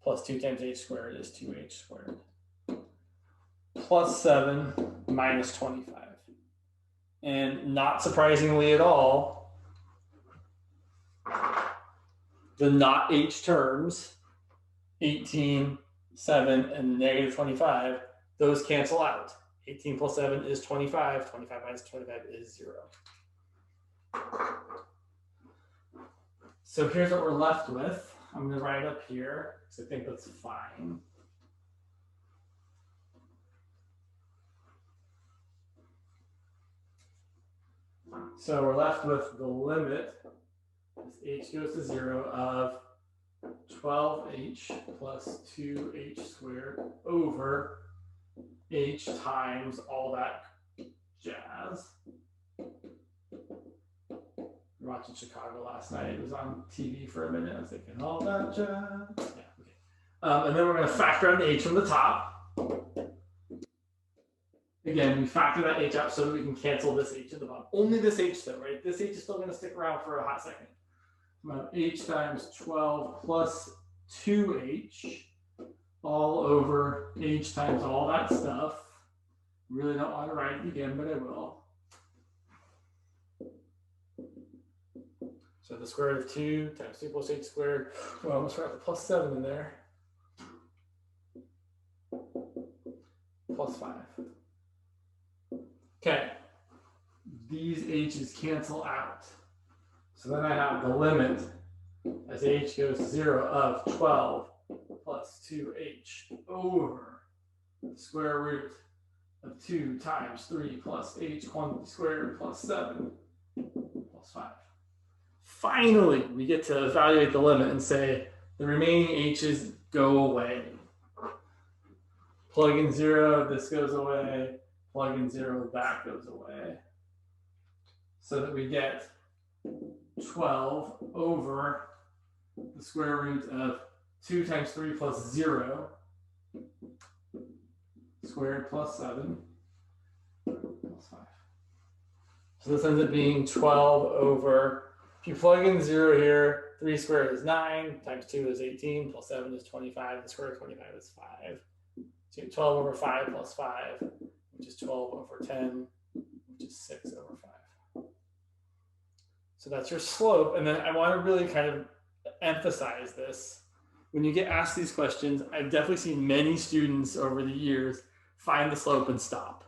plus 2 times h squared is 2h squared plus 7 minus 25. And not surprisingly at all, the not h terms, 18, 7, and negative 25, those cancel out. 18 plus 7 is 25. 25 minus 25 is 0. So here's what we're left with. I'm going to write up here because I think that's fine. So we're left with the limit as h goes to 0 of 12h plus 2h squared over h times all that jazz. We were watching Chicago last night. It was on TV for a minute. I was thinking, all that jazz. Yeah, okay. And then we're going to factor out the h from the top. Again, we factor that h out so that we can cancel this h at the bottom. Only this h though, right? This h is still going to stick around for a hot second. H times 12 plus 2h all over h times all that stuff. Really don't want to write it again, but I will. So the square root of 2 times 2 plus h squared. Well, I almost forgot the plus 7 in there. Plus 5. Okay. These h's cancel out. So then I have the limit as h goes to 0 of 12 plus 2h over the square root of 2 times 3 plus h quantity squared plus 7 plus 5. Finally, we get to evaluate the limit and say the remaining h's go away. Plug in 0, this goes away. Plug in 0, that goes away. So that we get 12 over the square root of 2 times 3 plus 0 squared plus 7 plus 5. So this ends up being 12 over, if you plug in 0 here, 3 squared is 9, times 2 is 18, plus 7 is 25, the square root of 25 is 5. So 12 over 5 plus 5, which is 12 over 10, which is 6 over 5. So that's your slope. And then I want to really kind of emphasize this. When you get asked these questions, I've definitely seen many students over the years find the slope and stop.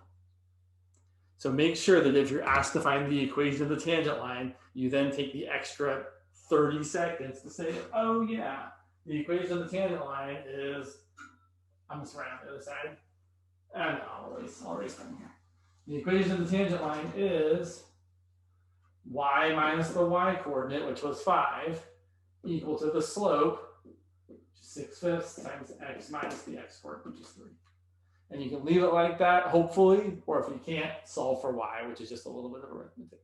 So make sure that if you're asked to find the equation of the tangent line, you then take the extra 30 seconds to say, oh yeah, the equation of the tangent line is, I'm just right on the other side. And I'll erase them here. The equation of the tangent line is y minus the y coordinate, which was 5, equal to the slope, which is 6/5 times x minus the x coordinate, which is 3. And you can leave it like that, hopefully, or if you can't, solve for y, which is just a little bit of arithmetic.